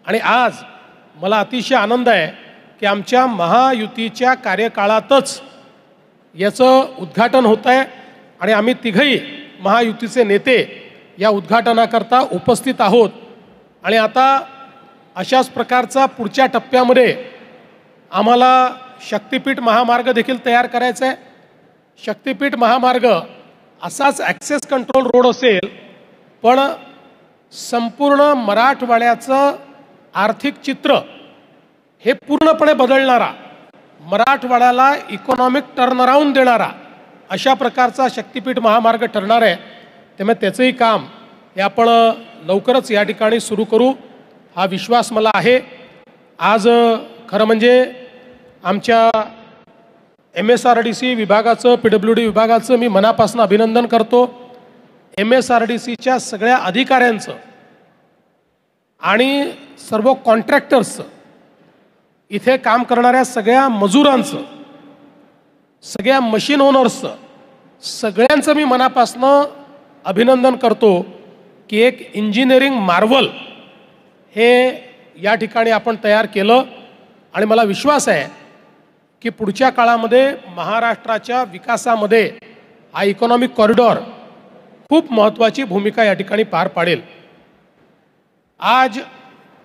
आणि आज मला अतिशय आनंद आहे की आमच्या महायुतीच्या कार्यकाळातच याचं उद्घाटन होत आहे आणि आम्ही तिघही महायुतीचे नेते या उद्घाटनाकरता उपस्थित आहोत. आणि आता अशाच प्रकारचा पुढच्या टप्प्यामध्ये आम्हाला शक्तिपीठ महामार्ग देखील तयार करायचा आहे. शक्तिपीठ महामार्ग असाच ॲक्सेस कंट्रोल रोड असेल, पण संपूर्ण मराठवाड्याचं आर्थिक चित्र हे पूर्णपणे बदलणारा, मराठवाड्याला इकॉनॉमिक टर्नअराउंड देणारा अशा प्रकारचा शक्तिपीठ महामार्ग ठरणार आहे. त्यामुळे त्याचंही काम हे आपण लवकरच या ठिकाणी सुरू करू हा विश्वास मला आहे. आज खरं म्हणजे आमच्या MSRDC विभागाचं, PWD विभागाचं मी मनापासून अभिनंदन करतो. MSRDCच्या सगळ्या अधिकाऱ्यांचं आणि सर्व कॉन्ट्रॅक्टर्सचं, इथे काम करणाऱ्या सगळ्या मजुरांचं, सगळ्या मशीन ओनर्सचं, सगळ्यांचं मी मनापासून अभिनंदन करतो की एक इंजिनिअरिंग मार्वल हे या ठिकाणी आपण तयार केलं. आणि मला विश्वास आहे की पुढच्या काळामध्ये महाराष्ट्राच्या विकासामध्ये हा इकॉनॉमिक कॉरिडॉर खूप महत्त्वाची भूमिका या ठिकाणी पार पाडेल. आज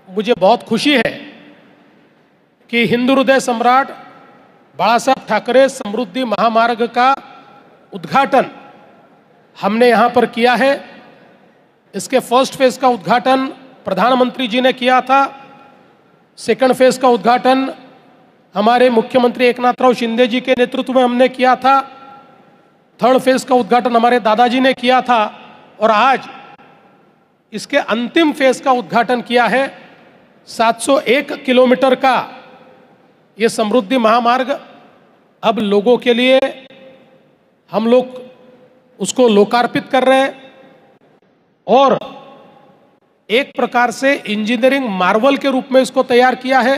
मुझे बहुत खुशी है कि हिंदू हृदय सम्राट बाळासाहेब ठाकरे समृद्धि महामार्ग का उद्घाटन हमने यहाँ पर किया है. इसके फर्स्ट फेज़ का उद्घाटन प्रधानमंत्री जी ने किया था. सेकंड फेज़ का उद्घाटन हमारे मुख्यमंत्री एकनाथराव शिंदे जी के नेतृत्व में हमने किया था. थर्ड फेज़ का उद्घाटन हमारे दादाजी ने किया था. और आज इसके अंतिम फेज़ का उद्घाटन किया है. 701 किलोमीटर का ये समृद्धि महामार्ग अब लोगों के लिए, हम लोग उसको लोकार्पित कर रहे हैं और एक प्रकार से इंजीनियरिंग मार्वल के रूप में इसको तैयार किया है।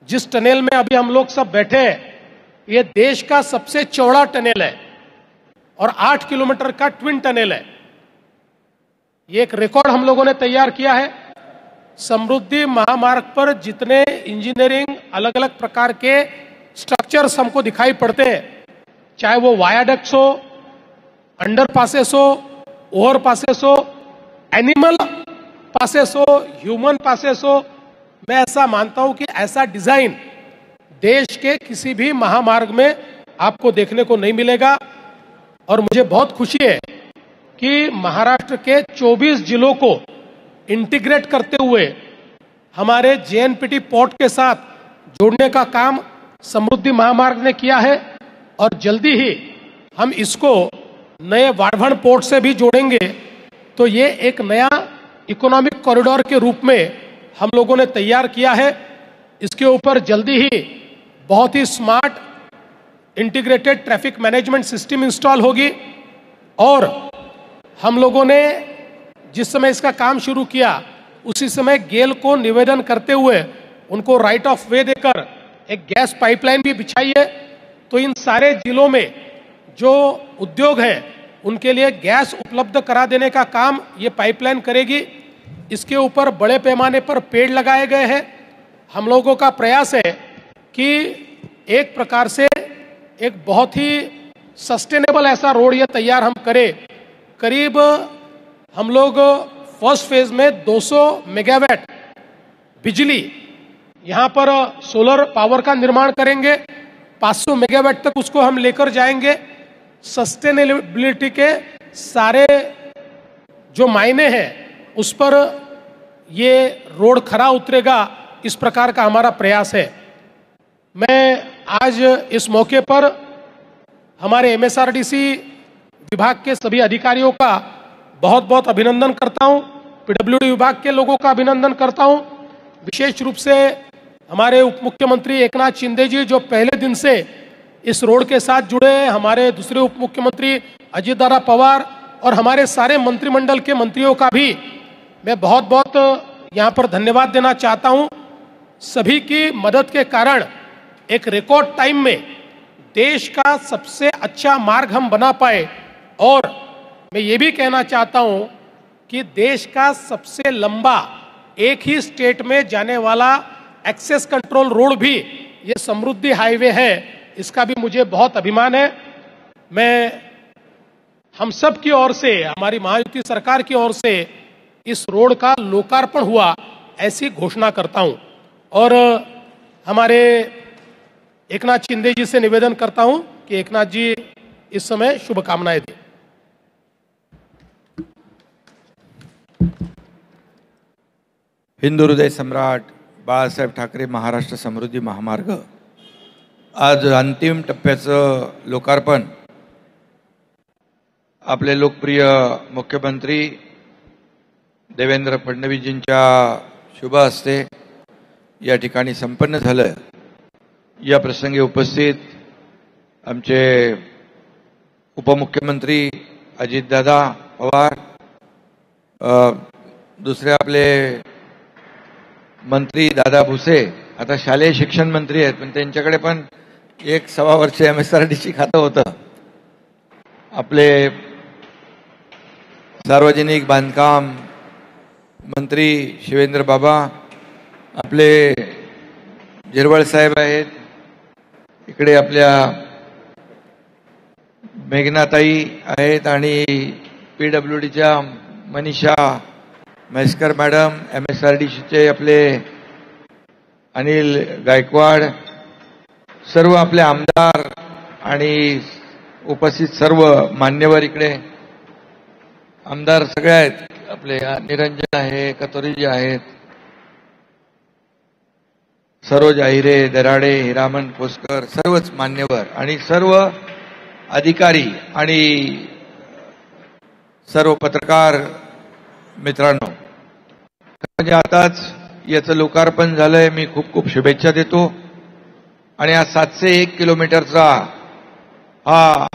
जिस टनल में अभी हम लोग सब बैठे हैं, ये देश का सबसे चौड़ा टनल है और 8 किलोमीटर का ट्विन टनल है। ये एक रिकॉर्ड हम लोगों ने तैयार किया है। समृद्धि महामार्ग पर जितने इंजीनियरिंग अलग अलग प्रकार के स्ट्रक्चर्स हमको दिखाई पड़ते हैं, चाहे वो वायाडक्ट्स हो, अंडर पासेस हो, ओवर पासेस हो, एनिमल पासेस हो, ह्यूमन पासेस हो, मैं ऐसा मानता हूं कि ऐसा डिजाइन देश के किसी भी महामार्ग में आपको देखने को नहीं मिलेगा। और मुझे बहुत खुशी है कि महाराष्ट्र के 24 जिलों को इंटीग्रेट करते हुए हमारे जेएनपीटी पोर्ट के साथ जोड़ने का काम समृद्धि महामार्ग ने किया है और जल्दी ही हम इसको नए वाढ़वण पोर्ट से भी जोड़ेंगे। तो ये एक नया इकोनॉमिक कॉरिडोर के रूप में हम लोगों ने तैयार किया है। इसके ऊपर जल्दी ही बहुत ही smart integrated traffic management system install होगी और हम लोगों ने जिस समय इसका काम शुरू किया उसी समय गेल को निवेदन करते हुए उनको राइट ऑफ वे देकर एक गैस पाइपलाइन भी बिछाई है। तो इन सारे जिलों में जो उद्योग है उनके लिए गैस उपलब्ध करा देने का काम ये पाइपलाइन करेगी। इसके ऊपर बड़े पैमाने पर पेड़ लगाए गए हैं। हम लोगों का प्रयास है कि एक प्रकार से एक बहुत ही सस्टेनेबल ऐसा रोड ये तैयार हम करें। करीब हम लोग फर्स्ट फेज में 200 मेगावाट बिजली यहां पर सोलर पावर का निर्माण करेंगे। 500 मेगावाट तक उसको हम लेकर जाएंगे। सस्टेनेबिलिटी के सारे जो मायने हैं उस पर ये रोड खरा उतरेगा, इस प्रकार का हमारा प्रयास है। मैं आज इस मौके पर हमारे एमएसआरडीसी विभाग के सभी अधिकारियों का बहुत बहुत अभिनंदन करता हूं। पीडब्ल्यूडी विभाग के लोगों का अभिनंदन करता हूं। विशेष रूप से हमारे उप मुख्यमंत्री एकनाथ शिंदे जी जो पहले दिन से इस रोड के साथ जुड़े हैं, हमारे दूसरे उप मुख्यमंत्री अजित दादा पवार और हमारे सारे मंत्रिमंडल के मंत्रियों का भी मैं बहुत बहुत यहाँ पर धन्यवाद देना चाहता हूँ। सभी की मदद के कारण एक रिकॉर्ड टाइम में देश का सबसे अच्छा मार्ग हम बना पाए और मैं ये भी कहना चाहता हूँ कि देश का सबसे लंबा एक ही स्टेट में जाने वाला एक्सेस कंट्रोल रोड भी ये समृद्धि हाईवे है। इसका भी मुझे बहुत अभिमान है। मैं हम सब की ओर से, हमारी महायुति सरकार की ओर से इस रोड का लोकार्पण हुआ ऐसी घोषणा करता हूं और हमारे एकनाथ शिंदे जी से निवेदन करता हूं कि एकनाथ जी इस समय शुभकामनाएं दें। हिंदू हृदय सम्राट बाळासाहेब ठाकरे महाराष्ट्र समृद्धी महामार्ग आज अंतिम टप्प्याचं लोकार्पण आपले लोकप्रिय मुख्यमंत्री देवेंद्र फडणवीसजींच्या शुभ हस्ते या ठिकाणी संपन्न झालं। या प्रसंगी उपस्थित आमचे उपमुख्यमंत्री अजितदादा पवार, दुसरे आपले मंत्री दादा भुसे, आता शालेय शिक्षण मंत्री आहेत पण त्यांच्याकडे पण 1.25 वर्ष एमएसआरडीसी खातं होतं। आपले सार्वजनिक बांधकाम मंत्री शिवेंद्र बाबा, आपले जिरवळ साहेब आहेत, इकडे आपल्या मेघनाताई आहेत आणि पीडब्ल्यूडीच्या मनीषा म्हैसकर मॅडम, एमएसआरडीसीचे आपले अनिल गायकवाड, सर्व आपले आमदार आणि उपस्थित सर्व मान्यवर, इकडे आमदार सगळे आहेत, आपले निरंजन आहे, कतोरीजी आहेत, सरोज आहिरे, दराडे, हिरामन कोसकर, सर्वच मान्यवर आणि सर्व अधिकारी आणि सर्व पत्रकार मित्रांनो, म्हणजे आताच याचं लोकार्पण झालंय। मी खूप खूप शुभेच्छा देतो आणि हा 701 किलोमीटरचा हा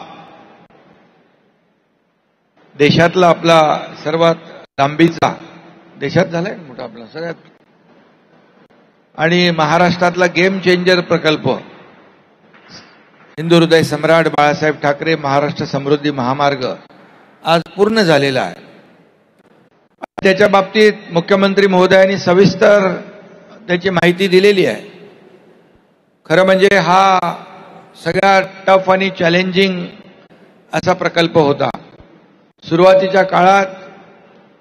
देशातला आपला सर्वात लांबीचा, देशात झालाय मोठा आपला सगळ्यात, आणि महाराष्ट्रातला गेम चेंजर प्रकल्प हिंदू हृदय सम्राट बाळासाहेब ठाकरे महाराष्ट्र समृद्धी महामार्ग आज पूर्ण झालेला आहे. त्याच्या बाबतीत मुख्यमंत्री महोदयांनी सविस्तर त्याची माहिती दिलेली आहे. खरं म्हणजे हा सगळ्यात टफ आणि चॅलेंजिंग असा प्रकल्प होता. सुरुवातीच्या काळात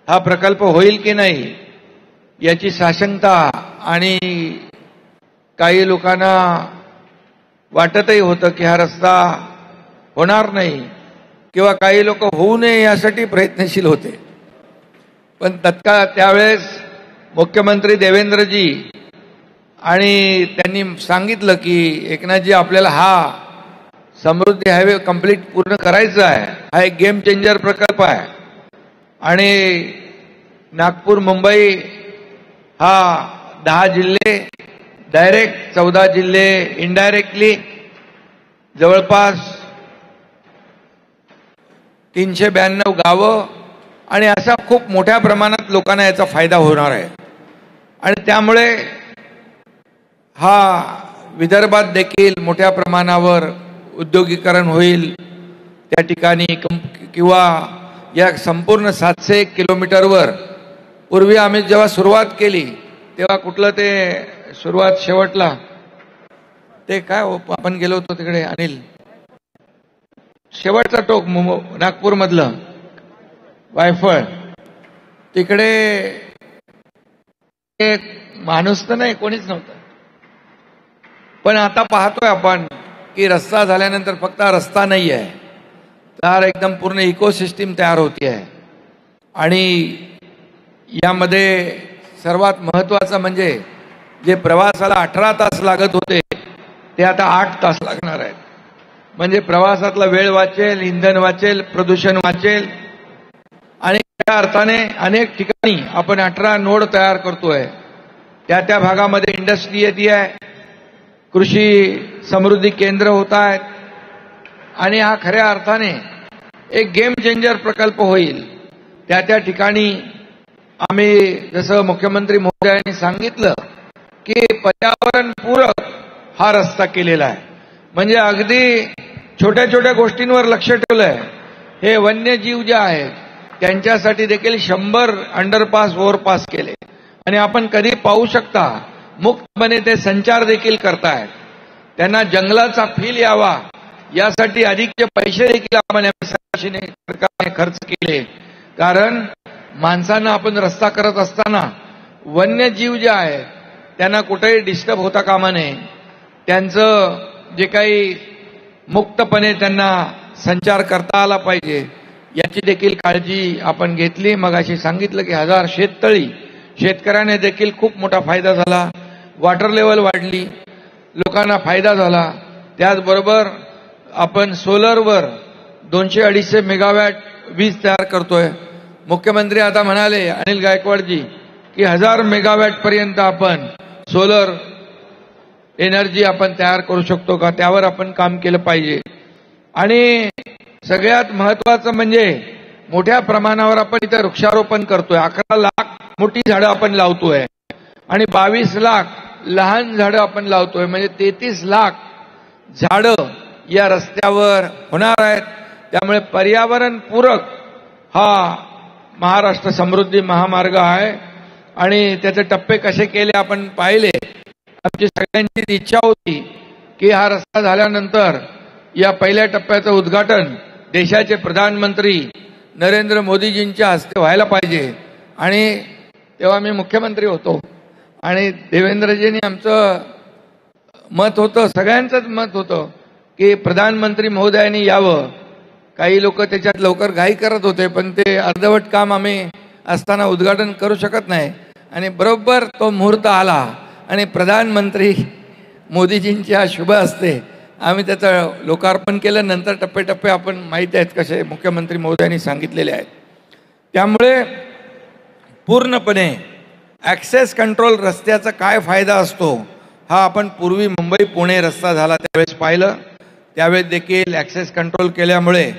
हा प्रकल्प होईल की नाही याची साशंकता आणि काही लोकांना वाटतही होतं की हा रस्ता होणार नाही किंवा काही लोक होऊ नये यासाठी प्रयत्नशील होते. पण तत्काळ त्यावेळेस मुख्यमंत्री देवेंद्रजी आणि त्यांनी सांगितलं की एकनाथजी आपल्याला हा समृद्धी हायवे कंप्लीट पूर्ण करायचा आहे. हा एक गेम चेंजर प्रकल्प आहे आणि नागपूर मुंबई हा 10 जिल्हे डायरेक्ट, 14 जिल्हे इनडायरेक्टली, जवळपास 392 गावं आणि अशा खूप मोठ्या प्रमाणात लोकांना याचा फायदा होणार आहे. आणि त्यामुळे हा विदर्भात देखील मोठ्या प्रमाणावर उद्योगीकरण होईल. त्या ठिकाणी किंवा या संपूर्ण 701 किलोमीटरवर पूर्वी आम्ही जेव्हा सुरुवात केली तेव्हा कुठलं ते सुरुवात शेवटला ते काय आपण गेलो होतो तिकडे अनिल, शेवटचा टोक नागपूर मधलं वायफळ, तिकडे एक माणूस तर नाही, कोणीच नव्हतं. पण आता पाहतोय आपण की रस्ता झाल्यानंतर फक्त रस्ता नाही आहे, तर एकदम पूर्ण इकोसिस्टीम तयार होती आहे. आणि यामध्ये सर्वात महत्वाचं म्हणजे जे प्रवासाला 18 तास लागत होते ते आता 8 तास लागणार आहेत. म्हणजे प्रवासातला वेळ वाचेल, इंधन वाचेल, प्रदूषण वाचेल. आणि त्या अर्थाने अनेक ठिकाणी आपण 18 नोड तयार करतोय. त्या भागामध्ये इंडस्ट्री येते आहे, कृषी समृद्धी केंद्र होत आहेत आणि हा खऱ्या अर्थाने एक गेम चेंजर प्रकल्प होईल. त्या ठिकाणी आम्ही जसं मुख्यमंत्री महोदयांनी सांगितलं की पर्यावरणपूरक हा रस्ता केलेला आहे. म्हणजे अगदी छोट्या छोट्या गोष्टींवर लक्ष ठेवलंय. हे वन्यजीव जे आहेत त्यांच्यासाठी देखील 100 अंडरपास ओव्हरपास केले आणि आपण कधी पाहू शकता मुक्तपणे ते संचार देखील करतायत. त्यांना जंगलाचा फील यावा यासाठी अधिकचे पैसे देखील आपण सरकारने खर्च केले. कारण माणसांना आपण रस्ता करत असताना वन्यजीव जे आहेत त्यांना कुठेही डिस्टर्ब होता कामा नये. त्यांचं जे काही मुक्तपणे त्यांना संचार करता आला पाहिजे याची देखील काळजी आपण घेतली. मगाशी सांगितलं की 1000 शेततळी, शेतकऱ्याने देखील खूप मोठा फायदा झाला. वॉटर लेवल वाढली, लोकांना फायदा झाला. त्याचबरोबर आपण सोलरवर 200-250 मेगावॅट वीज तयार करतोय. मुख्यमंत्री आता म्हणाले अनिल गायकवाडजी की 1000 मेगावॅट पर्यंत आपण सोलर एनर्जी आपण तयार करू शकतो का, त्यावर आपण काम केलं पाहिजे. आणि सगळ्यात महत्वाचं म्हणजे मोठ्या प्रमाणावर आपण इथे वृक्षारोपण करतोय. 11 लाख मोठी झाडं आपण लावतोय आणि 22 लाख लहान झाडं आपण लावतोय. म्हणजे 33 लाख झाडं या रस्त्यावर होणार आहेत. त्यामुळे पर्यावरणपूरक हा महाराष्ट्र समृद्धी महामार्ग आहे आणि त्याचे टप्पे कसे केले आपण पाहिले. आमची सगळ्यांची इच्छा होती की हा रस्ता झाल्यानंतर या पहिल्या टप्प्याचं उद्घाटन देशाचे प्रधानमंत्री नरेंद्र मोदीजींच्या हस्ते व्हायला पाहिजे. आणि तेव्हा मी मुख्यमंत्री होतो आणि देवेंद्रजींनी आमचं मत होतं, सगळ्यांचंच मत होतं की प्रधानमंत्री महोदयांनी यावं. काही लोक त्याच्यात लवकर घाई करत होते पण ते अर्धवट काम आम्ही असताना उद्घाटन करू शकत नाही. आणि बरोबर तो मुहूर्त आला आणि प्रधानमंत्री मोदीजींच्या शुभ हस्ते आम्ही त्याचं लोकार्पण केलं. नंतर टप्पेटप्पे आपण माहिती आहेत कसे मुख्यमंत्री महोदयांनी सांगितलेले आहेत. त्यामुळे पूर्णपणे ॲक्सेस कंट्रोल रस्त्याचा काय फायदा असतो हा आपण पूर्वी मुंबई पुणे रस्ता झाला त्यावेळेस पाहिलं. त्यावेळेस देखील ॲक्सेस कंट्रोल केल्यामुळे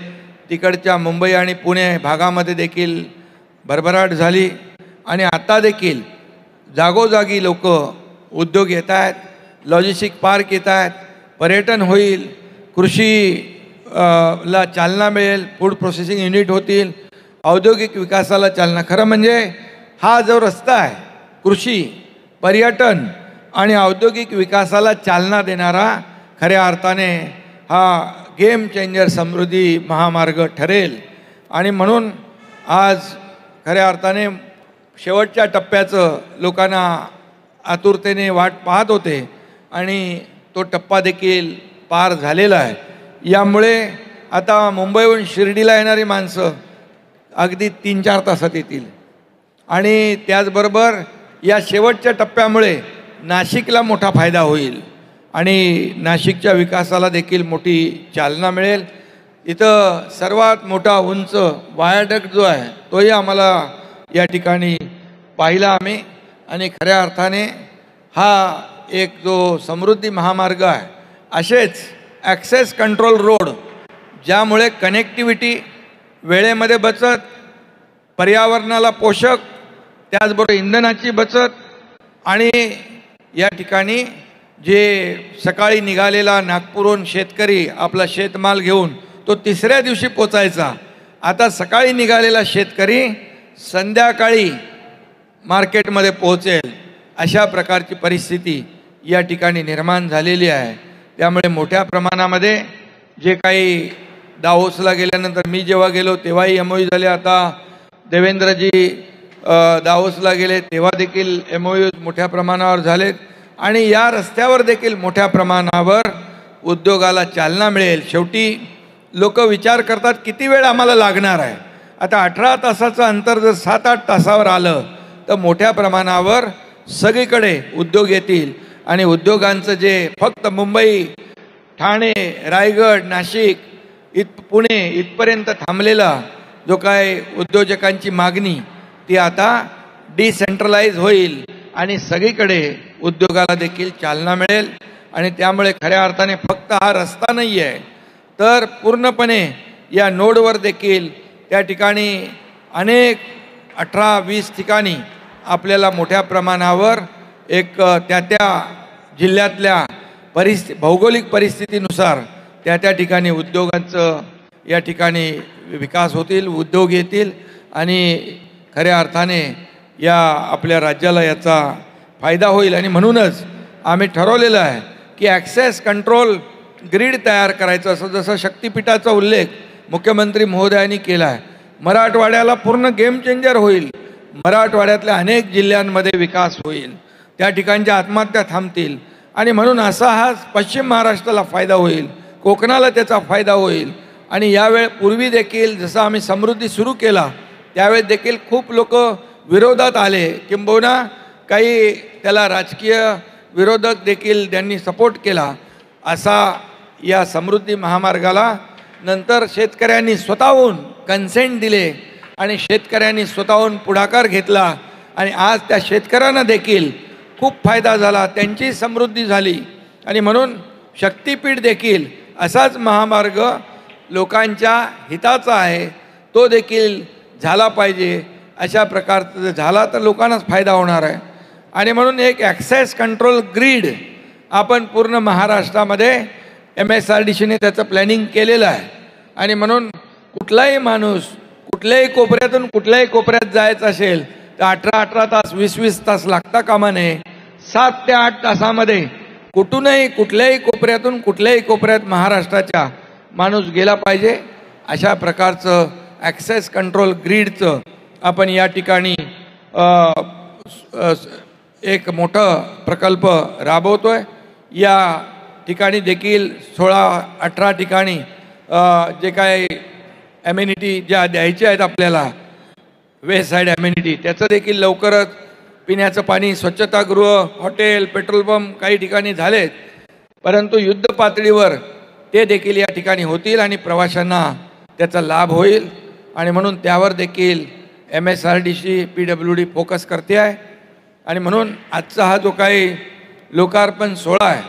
तिकडच्या मुंबई आणि पुणे भागामध्ये देखील भरभराट झाली आणि आता देखील जागोजागी लोक उद्योग येत आहेत, लॉजिस्टिक पार्क येत आहेत, पर्यटन होईल, कृषी ला चालना मिळेल, फूड प्रोसेसिंग युनिट होतील, औद्योगिक विकासाला चालना. खरं म्हणजे हा जो रस्ता आहे कृषी, पर्यटन आणि औद्योगिक विकासाला चालना देणारा खऱ्या अर्थाने हा गेम चेंजर समृद्धी महामार्ग ठरेल. आणि म्हणून आज खऱ्या अर्थाने शेवटच्या टप्प्याचं लोकांना आतुरतेने वाट पाहत होते आणि तो टप्पा देखील पार झालेला आहे. यामुळे आता मुंबईहून शिर्डीला येणारी माणसं अगदी 3-4 तासात येतील आणि त्याचबरोबर या शेवटच्या टप्प्यामुळे नाशिकला मोठा फायदा होईल आणि नाशिकच्या विकासाला देखील मोठी चालना मिळेल. इथं सर्वात मोठा उंच वायाडक्ट जो आहे तोही आम्हाला या ठिकाणी पाहिला आम्ही आणि खऱ्या अर्थाने हा एक जो समृद्धी महामार्ग आहे, असेच ॲक्सेस कंट्रोल रोड ज्यामुळे कनेक्टिव्हिटी, वेळेमध्ये बचत, पर्यावरणाला पोषक, त्याचबरोबर इंधनाची बचत आणि या ठिकाणी जे सकाळी निघालेला नागपूरहून शेतकरी आपला शेतमाल घेऊन तो 3ऱ्या दिवशी पोचायचा, आता सकाळी निघालेला शेतकरी संध्याकाळी मार्केटमध्ये पोहोचेल, अशा प्रकारची परिस्थिती या ठिकाणी निर्माण झालेली आहे. त्यामुळे मोठ्या प्रमाणामध्ये जे काही दावोसला गेल्यानंतर मी जेव्हा गेलो तेव्हाही MOU झाले, आता देवेंद्रजी दावोसला गेले तेव्हा देखील MOU मोठ्या प्रमाणावर झालेत आणि या रस्त्यावर देखील मोठ्या प्रमाणावर उद्योगाला चालना मिळेल. शेवटी लोक विचार करतात किती वेळ आम्हाला लागणार आहे. आता 18 तासाचं अंतर जर 7-8 तासावर आलं तर मोठ्या प्रमाणावर सगळीकडे उद्योग येतील आणि उद्योगांचं जे फक्त मुंबई, ठाणे, रायगड, नाशिक, पुणे इथपर्यंत थांबलेला जो काय उद्योजकांची मागणी ती आता डिसेंट्रलाइज होईल आणि सगळीकडे उद्योगाला देखील चालना मिळेल. आणि त्यामुळे खऱ्या अर्थाने फक्त हा रस्ता नाही आहे तर पूर्णपणे या नोडवर देखील त्या ठिकाणी अनेक 18-20 ठिकाणी आपल्याला मोठ्या प्रमाणावर एक त्या जिल्ह्यातल्या भौगोलिक परिस्थितीनुसार त्या ठिकाणी उद्योगांचं या ठिकाणी विकास होतील, उद्योग येतील आणि खऱ्या अर्थाने या आपल्या राज्याला याचा फायदा होईल. आणि म्हणूनच आम्ही ठरवलेलं आहे की ॲक्सेस कंट्रोल ग्रीड तयार करायचं, असं जसं शक्तिपीठाचा उल्लेख मुख्यमंत्री महोदयांनी केला आहे. मराठवाड्याला पूर्ण गेम चेंजर होईल. मराठवाड्यातल्या अनेक जिल्ह्यांमध्ये विकास होईल, त्या ठिकाणच्या आत्महत्या थांबतील आणि म्हणून असा हा पश्चिम महाराष्ट्राला फायदा होईल, कोकणाला त्याचा फायदा होईल. आणि यावेळी पूर्वी देखील जसं आम्ही समृद्धी सुरू केला त्यावेळेस देखील खूप लोक विरोधात आले, किंबहुना काही त्याला राजकीय विरोधक देखील त्यांनी सपोर्ट केला. असा या समृद्धी महामार्गाला नंतर शेतकऱ्यांनी स्वतःहून कन्सेंट दिले आणि शेतकऱ्यांनी स्वतःहून पुढाकार घेतला आणि आज त्या शेतकऱ्यांना देखील खूप फायदा झाला, त्यांची समृद्धी झाली. आणि म्हणून शक्तिपीठ देखील असाच महामार्ग लोकांच्या हिताचा आहे, तो देखील झाला पाहिजे. अशा प्रकारचं जर झाला तर लोकांनाच फायदा होणार आहे. आणि म्हणून एक ॲक्सेस कंट्रोल ग्रीड आपण पूर्ण महाराष्ट्रामध्ये MSRDCने त्याचं प्लॅनिंग केलेलं आहे. आणि म्हणून कुठलाही माणूस कुठल्याही कोपऱ्यातून कुठल्याही कोपऱ्यात जायचं असेल तर 18 तास 20 तास लागता कामा नये. 7 ते 8 तासामध्ये कुठूनही कुठल्याही कोपऱ्यातून कुठल्याही कोपऱ्यात महाराष्ट्राच्या माणूस गेला पाहिजे. अशा प्रकारचं ॲक्सेस कंट्रोल ग्रीडचं आपण या ठिकाणी एक मोठं प्रकल्प राबवतोय. या ठिकाणी देखील 16-18 ठिकाणी जे काय ॲम्युनिटी ज्या द्यायच्या आहेत आपल्याला, वेस्ट साईड ॲम्युनिटी, त्याचं देखील लवकरच पिण्याचं पाणी, स्वच्छतागृह, हॉटेल, पेट्रोल पंप काही ठिकाणी झालेत, परंतु युद्ध पातळीवर ते देखील या ठिकाणी होतील आणि प्रवाशांना त्याचा लाभ होईल. आणि म्हणून त्यावर देखील MSRDC PWD फोकस करते आहे. आणि म्हणून आजचा हा जो काही लोकार्पण सोहळा आहे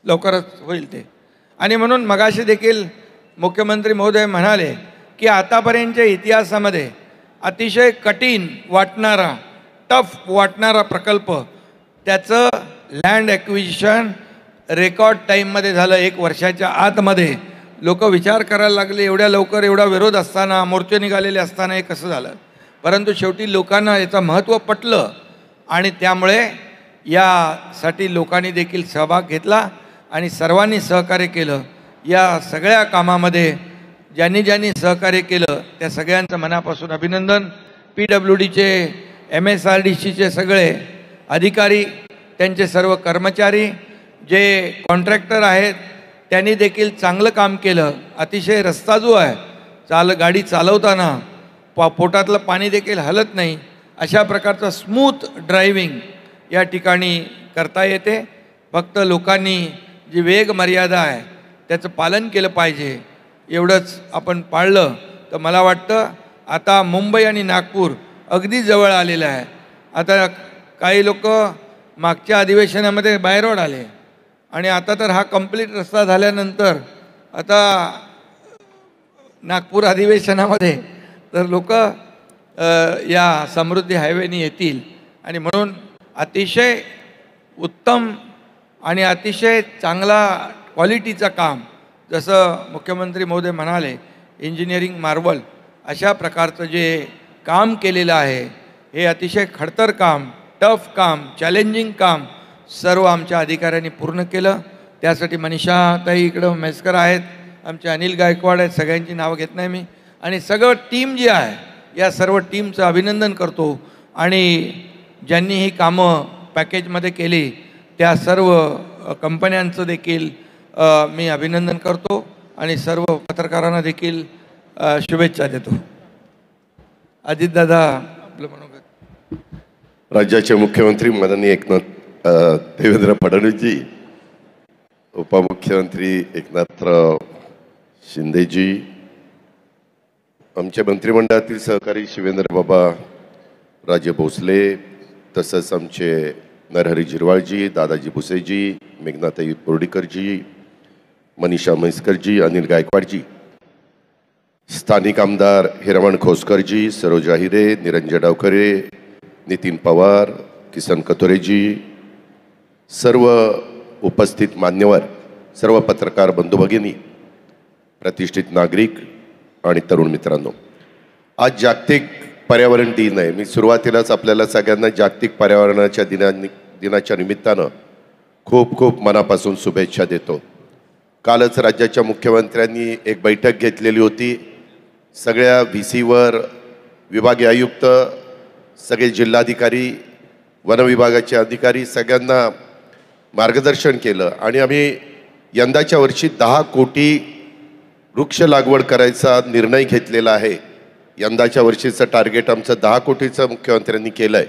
लवकरच होईल ते. आणि म्हणून मगाशी देखील मुख्यमंत्री महोदय म्हणाले की आतापर्यंतच्या इतिहासामध्ये अतिशय कठीण वाटणारा, टफ वाटणारा प्रकल्प, त्याचं लँड ॲक्विजिशन रेकॉर्ड टाईममध्ये झालं. 1 वर्षाच्या आतमध्ये लोक विचार करायला लागले, एवढ्या लवकर एवढा विरोध असताना, मोर्चे निघालेले असताना हे कसं झालं. परंतु शेवटी लोकांना याचं महत्त्व पटलं आणि त्यामुळे यासाठी लोकांनी देखील सहभाग घेतला आणि सर्वांनी सहकार्य केलं. या सगळ्या कामामध्ये ज्यांनी ज्यांनी सहकार्य केलं त्या सगळ्यांचं मनापासून अभिनंदन. PWDचे, MSRDCचे सगळे अधिकारी, त्यांचे सर्व कर्मचारी, जे कॉन्ट्रॅक्टर आहेत त्यांनी देखील चांगलं काम केलं. अतिशय रस्ता जो आहे, गाडी चालवताना पोटातलं पाणी देखील हलत नाही अशा प्रकारचं स्मूथ ड्रायव्हिंग या ठिकाणी करता येते. फक्त लोकांनी जी वेग मर्यादा आहे त्याचं पालन केलं पाहिजे. एवढंच आपण पाळलं तर मला वाटतं आता मुंबई आणि नागपूर अगदी जवळ आलेलं आहे. आता काही लोक मागच्या अधिवेशनामध्ये बाय रोड आले आणि आता तर हा कंप्लीट रस्ता झाल्यानंतर आता नागपूर अधिवेशनामध्ये तर लोक या समृद्धी हायवेने येतील. आणि म्हणून अतिशय उत्तम आणि अतिशय चांगला क्वालिटीचं काम, जसं मुख्यमंत्री महोदय म्हणाले इंजिनिअरिंग मार्वल, अशा प्रकारचं जे काम केलेलं आहे हे अतिशय खडतर काम, टफ काम, चॅलेंजिंग काम सर्व आमच्या अधिकाऱ्यांनी पूर्ण केलं. त्यासाठी मनीषाताई इकडं मेस्कर आहेत, आमचे अनिल गायकवाड आहेत, सगळ्यांची नावं घेत नाही मी, आणि सगळं टीम जी आहे या सर्व टीमचं अभिनंदन करतो. आणि ज्यांनी ही कामं पॅकेजमध्ये केली त्या सर्व कंपन्यांचं देखील मी अभिनंदन करतो आणि सर्व पत्रकारांना देखील शुभेच्छा देतो. अजितदादा आपलं मनोगत. राज्याचे मुख्यमंत्री माननीय एकनाथ देवेंद्र फडणवीसजी, उपमुख्यमंत्री एकनाथराव शिंदेजी, आमच्या मंत्रिमंडळातील सहकारी शिवेंद्र बाबा राजे भोसले, तसंच आमचे नरहरी झिरवाळजी, दादाजी भुसेजी, मेघनाताई बोर्डीकरजी, मनीषा म्हैसकरजी, अनिल गायकवाडजी, स्थानिक आमदार हिरमण खोसकरजी, सरोजा हिरे, निरंजन डावखरे, नितीन पवार, किसन कथोरेजी, सर्व उपस्थित मान्यवर, सर्व पत्रकार बंधू भगिनी, प्रतिष्ठित नागरिक आणि तरुण मित्रांनो, आज जागतिक पर्यावरण दिन आहे. मी सुरुवातीलाच आपल्याला सगळ्यांना जागतिक पर्यावरणाच्या दिनाच्या निमित्तानं खूप खूप मनापासून शुभेच्छा देतो. कालच राज्याच्या मुख्यमंत्र्यांनी एक बैठक घेतलेली होती. सगळ्या VCवर, विभागीय आयुक्त, सगळे जिल्हाधिकारी, वनविभागाचे अधिकारी सगळ्यांना मार्गदर्शन केलं आणि आम्ही यंदाच्या वर्षी 10 कोटी वृक्ष लागवड करायचा निर्णय घेतलेला आहे. यंदाच्या वर्षीचं टार्गेट आमचं 10 कोटीचं मुख्यमंत्र्यांनी केलं आहे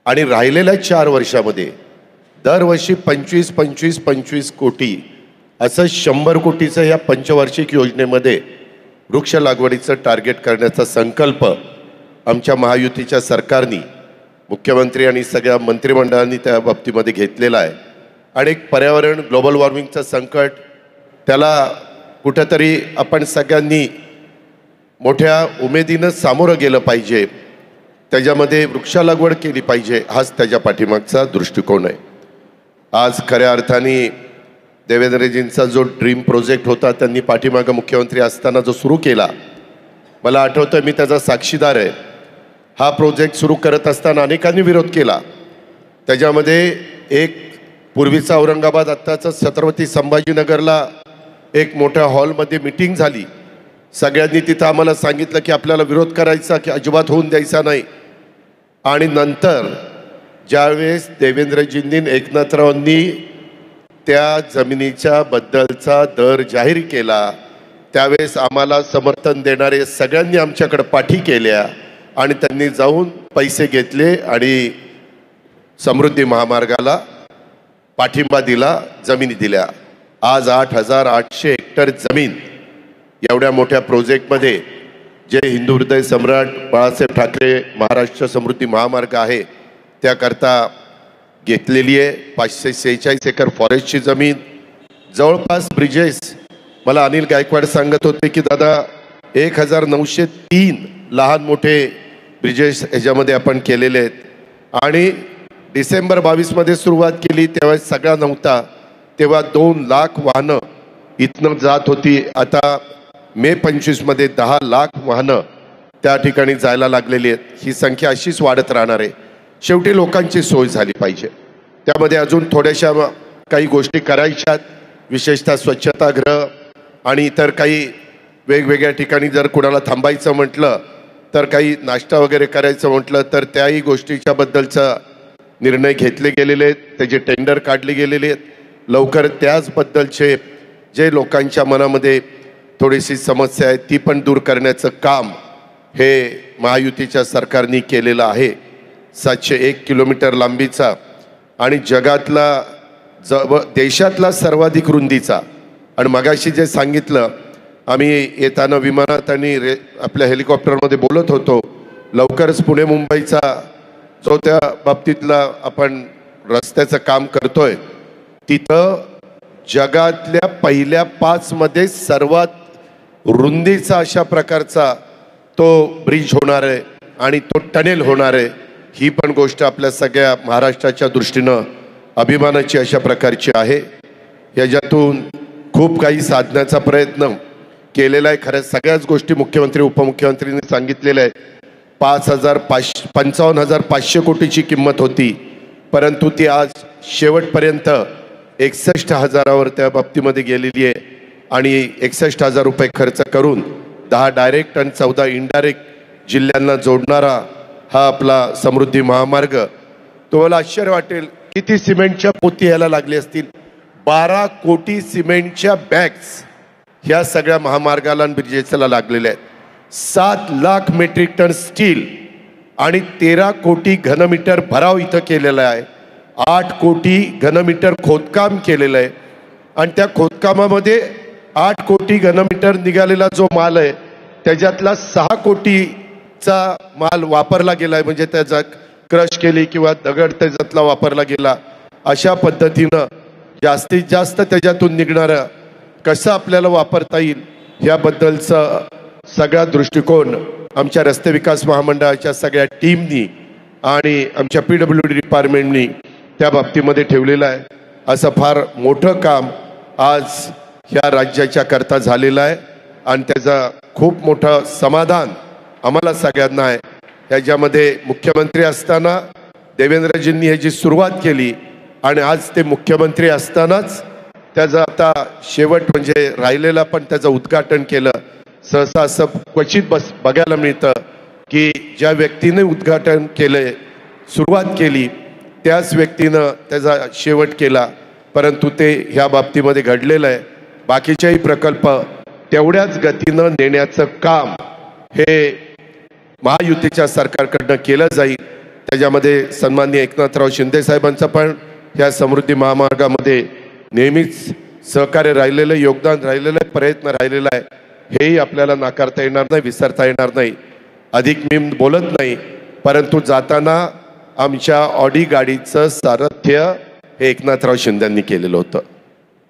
आणि राहिलेल्या 4 वर्षामध्ये दरवर्षी 25-25-25 कोटी असं 100 कोटीचं या पंचवार्षिक योजनेमध्ये वृक्ष लागवडीचं टार्गेट करण्याचा संकल्प आमच्या महायुतीच्या सरकारने, मुख्यमंत्री आणि सगळ्या मंत्रिमंडळांनी त्या बाबतीमध्ये घेतलेला आहे. आणि एक पर्यावरण, ग्लोबल वॉर्मिंगचं संकट, त्याला कुठंतरी आपण सगळ्यांनी मोठ्या उमेदीनं सामोरं गेलं पाहिजे, त्याच्यामध्ये वृक्ष लागवड केली पाहिजे, हाच त्याच्या पाठीमागचा दृष्टिकोन आहे. आज खऱ्या अर्थाने देवेंद्रजींचा जो ड्रीम प्रोजेक्ट होता त्यांनी पाठीमागं मुख्यमंत्री असताना जो सुरू केला, मला आठवतं मी त्याचा साक्षीदार आहे. हा प्रोजेक्ट सुरू करत असताना अनेकांनी विरोध केला. त्याच्यामध्ये एक पूर्वीचा औरंगाबाद, आत्ताचं छत्रपती संभाजीनगरला एक मोठ्या हॉलमध्ये मीटिंग झाली. सगळ्यांनी तिथं आम्हाला सांगितलं की आपल्याला विरोध करायचा, की अजिबात होऊन द्यायचा नाही. आणि नंतर ज्यावेळेस देवेंद्रजींनी, एकनाथरावांनी त्या जमिनीच्या बद्दलचा दर जाहीर केला त्यावेळेस आम्हाला समर्थन देणारे सगळ्यांनी आमच्याकडे पाठी केल्या आणि त्यांनी जाऊन पैसे घेतले आणि समृद्धी महामार्गाला पाठिंबा दिला, जमिनी दिल्या. आज 8,800 हेक्टर जमीन एवढ्या मोठ्या प्रोजेक्टमध्ये जे हिंदू हृदय सम्राट बाळासाहेब ठाकरे महाराष्ट्र समृद्धी महामार्ग आहे त्याकरता घेतलेली आहे. 546 एकर फॉरेस्टची जमीन, जवळपास ब्रिजेस मला अनिल गायकवाड सांगत होते की दादा 1903 लहान मोठे ब्रिजेस याच्यामध्ये आपण केलेले आहेत आणि डिसेंबर 22 मध्ये सुरुवात केली तेव्हा सगळा नव्हता, तेव्हा 2 लाख वाहनं इथनं जात होती. आता मे 25 मध्ये 10 लाख वाहनं त्या ठिकाणी जायला लागलेली आहेत. ही संख्या अशीच वाढत राहणार आहे. शेवटी लोकांची सोय झाली पाहिजे. त्यामध्ये अजून थोड्याशा काही गोष्टी करायच्यात, विशेषतः स्वच्छतागृह आणि इतर काही वेगवेगळ्या ठिकाणी जर कुणाला थांबायचं म्हटलं तर काही नाश्ता वगैरे करायचं म्हटलं तर त्याही गोष्टीच्या बद्दलचा निर्णय घेतले गेलेले आहेत, त्याचे टेंडर काढले गेलेले आहेत. लवकर त्याचबद्दलचे जे लोकांच्या मनामध्ये थोडीशी समस्या आहे ती पण दूर करण्याचं काम हे महायुतीच्या सरकारने केलेलं आहे. 701 किलोमीटर लांबीचा आणि जगातला देशातला सर्वाधिक रुंदीचा. आणि मगाशी जे सांगितलं, आम्ही येताना विमानात आणि आपल्या हेलिकॉप्टरमध्ये बोलत होतो, लवकरच पुणे मुंबईचा जो त्या बाबतीतला आपण रस्त्याचं काम करतोय तिथं जगातल्या पहिल्या 5 मध्ये सर्वात रुंदीचा अशा प्रकारचा तो ब्रिज होणार आहे आणि तो टनेल होणार आहे. ही पण गोष्ट आपल्या सगळ्या महाराष्ट्राच्या दृष्टीनं अभिमानाची अशा प्रकारची आहे. याच्यातून खूप काही साधण्याचा प्रयत्न केलेला आहे. खरं सगळ्याच गोष्टी मुख्यमंत्री उपमुख्यमंत्र्यांनी सांगितलेल्या आहेत. 55,500 कोटीची किंमत होती, परंतु ती आज शेवटपर्यंत 61,000वर त्या बाबतीमध्ये गेलेली आहे. आणि 61,000 रुपये खर्च करून 10 डायरेक्ट आणि 14 इनडायरेक्ट जिल्ह्यांना जोडणारा हा आपला समृद्धी महामार्ग. तुम्हाला आश्चर्य वाटेल किती सिमेंटच्या पोती यायला लागली असतील. 12 कोटी सिमेंटच्या बॅग्स ह्या सगळ्या महामार्गाला आणि ब्रिजेसला लागलेल्या आहेत. 7 लाख मेट्रिक टन स्टील आणि 13 कोटी घनमीटर भराव इथं केलेला आहे. 8 कोटी घनमीटर खोदकाम केलेलं आहे आणि त्या खोदकामामध्ये 8 कोटी घनमीटर निघालेला जो माल आहे त्याच्यातला 6 कोटीचा माल वापरला गेला आहे. म्हणजे त्याचा क्रश केली किंवा दगड त्याच्यातला वापरला गेला. अशा पद्धतीनं जास्तीत जास्त त्याच्यातून निघणारं कसं आपल्याला वापरता येईल याबद्दलचा सगळा दृष्टिकोन आमच्या रस्ते विकास महामंडळाच्या सगळ्या टीमनी आणि आमच्या PWD डिपार्टमेंटनी त्या बाबतीमध्ये ठेवलेलं आहे. असं फार मोठं काम आज ह्या राज्याच्या करता झालेलं आहे आणि त्याचा खूप मोठं समाधान आम्हाला सगळ्यांना आहे. ह्याच्यामध्ये मुख्यमंत्री असताना देवेंद्रजींनी ह्याची सुरुवात केली आणि आज ते मुख्यमंत्री असतानाच त्याचं आता शेवट म्हणजे राहिलेला पण त्याचं उद्घाटन केलं. सहसा असं क्वचित बघायला मिळतं की ज्या व्यक्तीने उद्घाटन केलंय, सुरुवात केली, त्याच व्यक्तीनं त्याचा शेवट केला. परंतु ते ह्या बाबतीमध्ये घडलेलं आहे. बाकीच्याही प्रकल्प तेवढ्याच गतीनं नेण्याचं काम हे महायुतीच्या सरकारकडनं केलं जाईल. त्याच्यामध्ये सन्माननीय एकनाथराव शिंदे साहेबांचं पण ह्या समृद्धी महामार्गामध्ये नेहमीच सहकार्य राहिलेलं, योगदान राहिलेलं आहे, प्रयत्न राहिलेला आहे. हेही आपल्याला नाकारता येणार नाही, विसरता येणार नाही. अधिक मी बोलत नाही, परंतु जाताना आमच्या ऑडी गाडीचं सारथ्य हे एकनाथराव शिंदेंनी केलेलं होतं.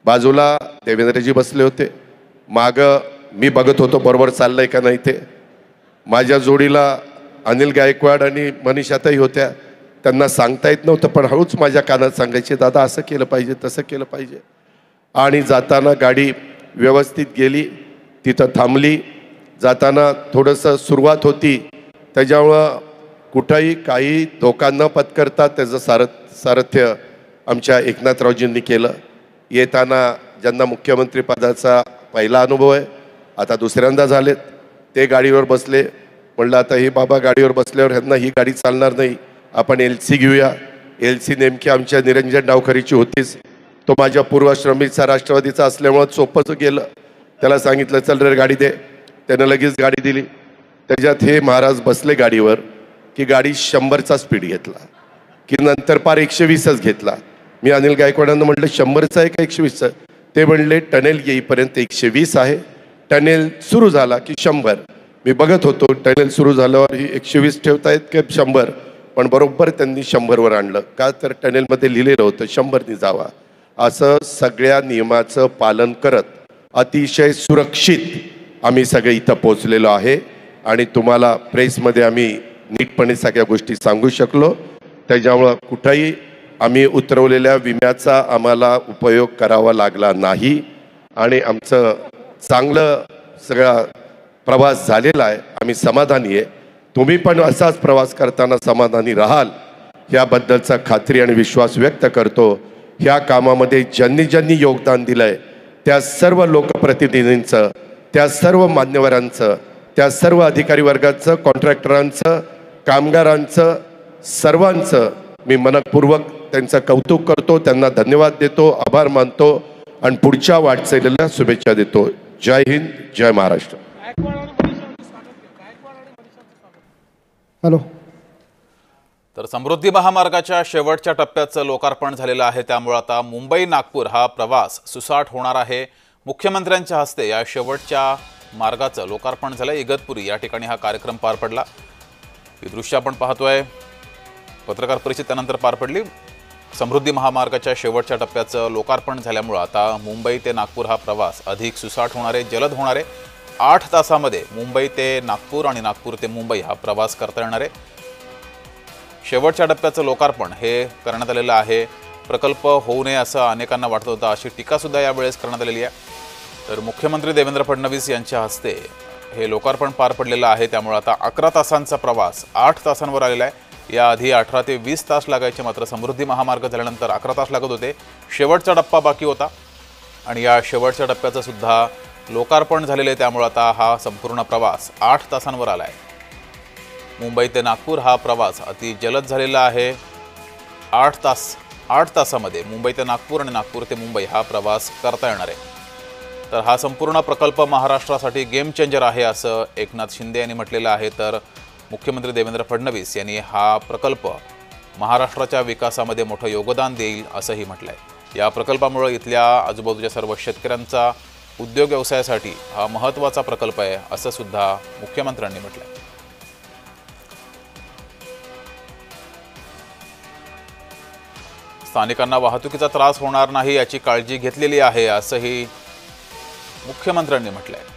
बाजूला देवेंद्रजी बसले होते, मागं मी बघत होतो बरोबर चाललंय का नाही ते. माझ्या जोडीला अनिल गायकवाड आणि मनीषाताई होत्या. त्यांना सांगता येत नव्हतं पण हळूच माझ्या कानात सांगायचे, दादा असं केलं पाहिजे, तसं केलं पाहिजे. आणि जाताना गाडी व्यवस्थित गेली, तिथं थांबली. जाताना थोडंसं सुरुवात होती, त्याच्यामुळं कुठंही काही धोका न पत्करता त्याचं सारथ्य आमच्या एकनाथरावजींनी केलं. येताना ज्यांना मुख्यमंत्री पदाचा पहिला अनुभव आहे, आता दुसऱ्यांदा झालेत, ते गाडीवर बसले. म्हणलं आता ही बाबा गाडीवर बसल्यावर ह्यांना ही गाडी चालणार नाही, आपण LC घेऊया. LC नेमकी आमच्या निरंजन डावखरीची होतीच. तो माझ्या पूर्वाश्रमीचा राष्ट्रवादीचा असल्यामुळं सोपंच गेलं. त्याला सांगितलं चल रे गाडी दे, त्यानं लगेच गाडी दिली. त्याच्यात हे महाराज बसले गाडीवर की गाडी 100चा स्पीड घेतला की नंतर पार 120च घेतला. मी अनिल गायकवाडांना म्हटलं 100चा आहे का 120चा? ते म्हणले टनेल येईपर्यंत 120 आहे, टनेल सुरू झाला की 100. मी बघत होतो टनेल सुरू झाल्यावर ही 120 ठेवतायत की 100, पण बरोबर त्यांनी 100वर आणलं. का तर टनेलमध्ये लिहिलेलं होतं 100नी जावा. असं सगळ्या नियमाचं पालन करत अतिशय सुरक्षित आम्ही सगळे इथं पोहोचलेलो आहे आणि तुम्हाला प्रेसमध्ये आम्ही नीटपणे सगळ्या गोष्टी सांगू शकलो. त्याच्यामुळं कुठंही आम्ही उतरवलेल्या विम्याचा आम्हाला उपयोग करावा लागला नाही आणि आमचं चांगलं सगळा प्रवास झालेला आहे. आम्ही समाधानी आहे. तुम्ही पण असाच प्रवास करताना समाधानी राहाल याबद्दलचा खात्री आणि विश्वास व्यक्त करतो. ह्या कामामध्ये ज्यांनी ज्यांनी योगदान दिलंय त्या सर्व लोकप्रतिनिधींचं, त्या सर्व मान्यवरांचं, त्या सर्व अधिकारी वर्गाचं, कॉन्ट्रॅक्टरांचं, कामगारांचं, सर्वांचं मी मनपूर्वक त्यांचं कौतुक करतो. त्यांना धन्यवाद देतो, आभार मानतो आणि पुढच्या वाटचालीला शुभेच्छा देतो. जय हिंद, जय महाराष्ट्र. हॅलो. तर समृद्धी महामार्गाच्या शेवटच्या टप्प्याचं लोकार्पण झालेलं आहे. त्यामुळे आता मुंबई नागपूर हा प्रवास सुसाट होणार आहे. मुख्यमंत्र्यांच्या हस्ते या शेवटच्या मार्गाचं लोकार्पण झालं. इगतपुरी या ठिकाणी हा कार्यक्रम पार पडला. ही दृश्य आपण पाहतोय. पत्रकार परिषद त्यानंतर पार पडली. समृद्धी महामार्गाच्या शेवटच्या टप्प्याचं लोकार्पण झाल्यामुळे आता मुंबई ते नागपूर हा प्रवास अधिक सुसाट होणार आहे, जलद होणार आहे. 8 तासामध्ये मुंबई ते नागपूर आणि नागपूर ते मुंबई हा प्रवास करता येणार आहे. शेवटच्या टप्प्याचं लोकार्पण हे करण्यात आलेलं आहे. प्रकल्प होऊ नये असं अनेकांना वाटत होतं, अशी टीकासुद्धा यावेळेस करण्यात आलेली आहे. तर मुख्यमंत्री देवेंद्र फडणवीस यांच्या हस्ते हे लोकार्पण पार पडलेलं आहे. त्यामुळे आता 11 तासांचा प्रवास 8 तासांवर आलेला आहे. याआधी 18 ते 20 तास लागायचे, मात्र समृद्धी महामार्ग झाल्यानंतर 11 तास लागत होते. शेवटचा टप्पा बाकी होता आणि या शेवटच्या टप्प्याचं सुद्धा लोकार्पण झालेलं आहे. त्यामुळे आता हा संपूर्ण प्रवास 8 तासांवर आला आहे. मुंबई ते नागपूर हा प्रवास अति जलद झालेला आहे. 8 तासामध्ये मुंबई ते नागपूर आणि नागपूर ते मुंबई हा प्रवास करता येणार आहे. तर हा संपूर्ण प्रकल्प महाराष्ट्रासाठी गेम चेंजर आहे असं एकनाथ शिंदे यांनी म्हटलेलं आहे. तर मुख्यमंत्री देवेंद्र फडणवीस यांनी हा प्रकल्प महाराष्ट्राच्या विकासामध्ये मोठं योगदान देईल असंही म्हटलं आहे. या प्रकल्पामुळे इथल्या आजूबाजूच्या सर्व शेतकऱ्यांचा उद्योग व्यवसायासाठी हा महत्त्वाचा प्रकल्प आहे असं सुद्धा मुख्यमंत्र्यांनी म्हटलं आहे. स्थानिकांना वाहतुकीचा त्रास होणार नाही याची काळजी घेतलेली आहे असंही मुख्यमंत्र्यांनी म्हटलं आहे.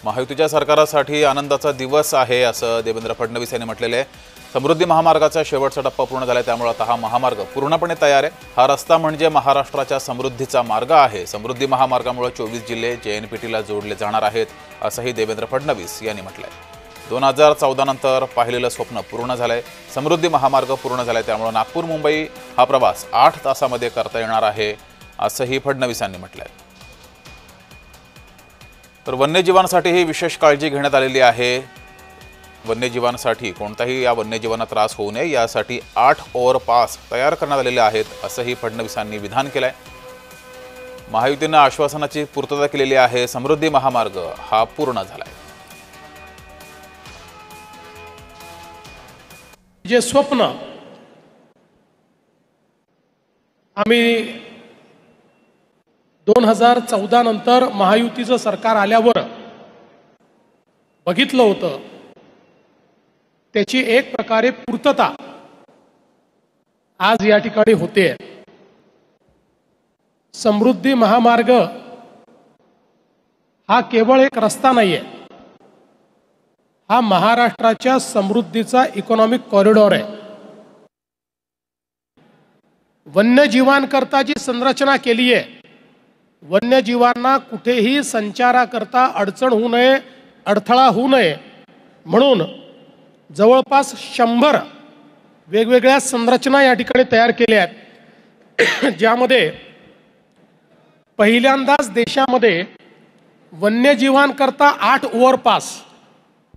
महायुतीच्या सरकारासाठी आनंदाचा दिवस आहे असं देवेंद्र फडणवीस यांनी म्हटलेलं आहे. समृद्धी महामार्गाचा शेवटचा टप्पा पूर्ण झाला, त्यामुळे आता हा महामार्ग पूर्णपणे तयार आहे. हा रस्ता म्हणजे महाराष्ट्राच्या समृद्धीचा मार्ग आहे. समृद्धी महामार्गामुळे 24 जिल्हे JNPTला जोडले जाणार आहेत असंही देवेंद्र फडणवीस यांनी म्हटलं आहे. 2014 नंतर पाहिलेलं स्वप्न पूर्ण झालंय. समृद्धी महामार्ग पूर्ण झालाय, त्यामुळे नागपूर मुंबई हा प्रवास 8 तासामध्ये करता येणार आहे असंही फडणवीसांनी म्हटलंय. तर वन्यजीवांसाठीही विशेष काळजी घेण्यात आलेली आहे. वन्यजीवांसाठी कोणताही या वन्यजीवांना त्रास होऊ नये यासाठी 8 ओव्हरपास तयार करण्यात आलेले आहेत असंही फडणवीसांनी विधान केलंय. महायुतीनं आश्वासनाची पूर्तता केलेली आहे. समृद्धी महामार्ग हा पूर्ण झालाय. जे स्वप्न आम्ही 2014 नंतर महायुतीचं सरकार आल्यावर बघितलं होतं, त्याची एक प्रकारे पूर्तता आज या ठिकाणी होते. समृद्धी महामार्ग हा केवळ एक रस्ता नाहीये, हा महाराष्ट्राच्या समृद्धीचा इकॉनॉमिक कॉरिडॉर आहे. वन्यजीवांकरता जी संरचना केली आहे, वन्यजीवांना कुठेही संचाराकरता अडचण होऊ नये, अडथळा होऊ नये म्हणून जवळपास 100 वेगवेगळ्या संरचना या ठिकाणी तयार केल्या आहेत, ज्यामध्ये पहिल्यांदाच देशामध्ये वन्यजीवांकरता 8 ओव्हरपास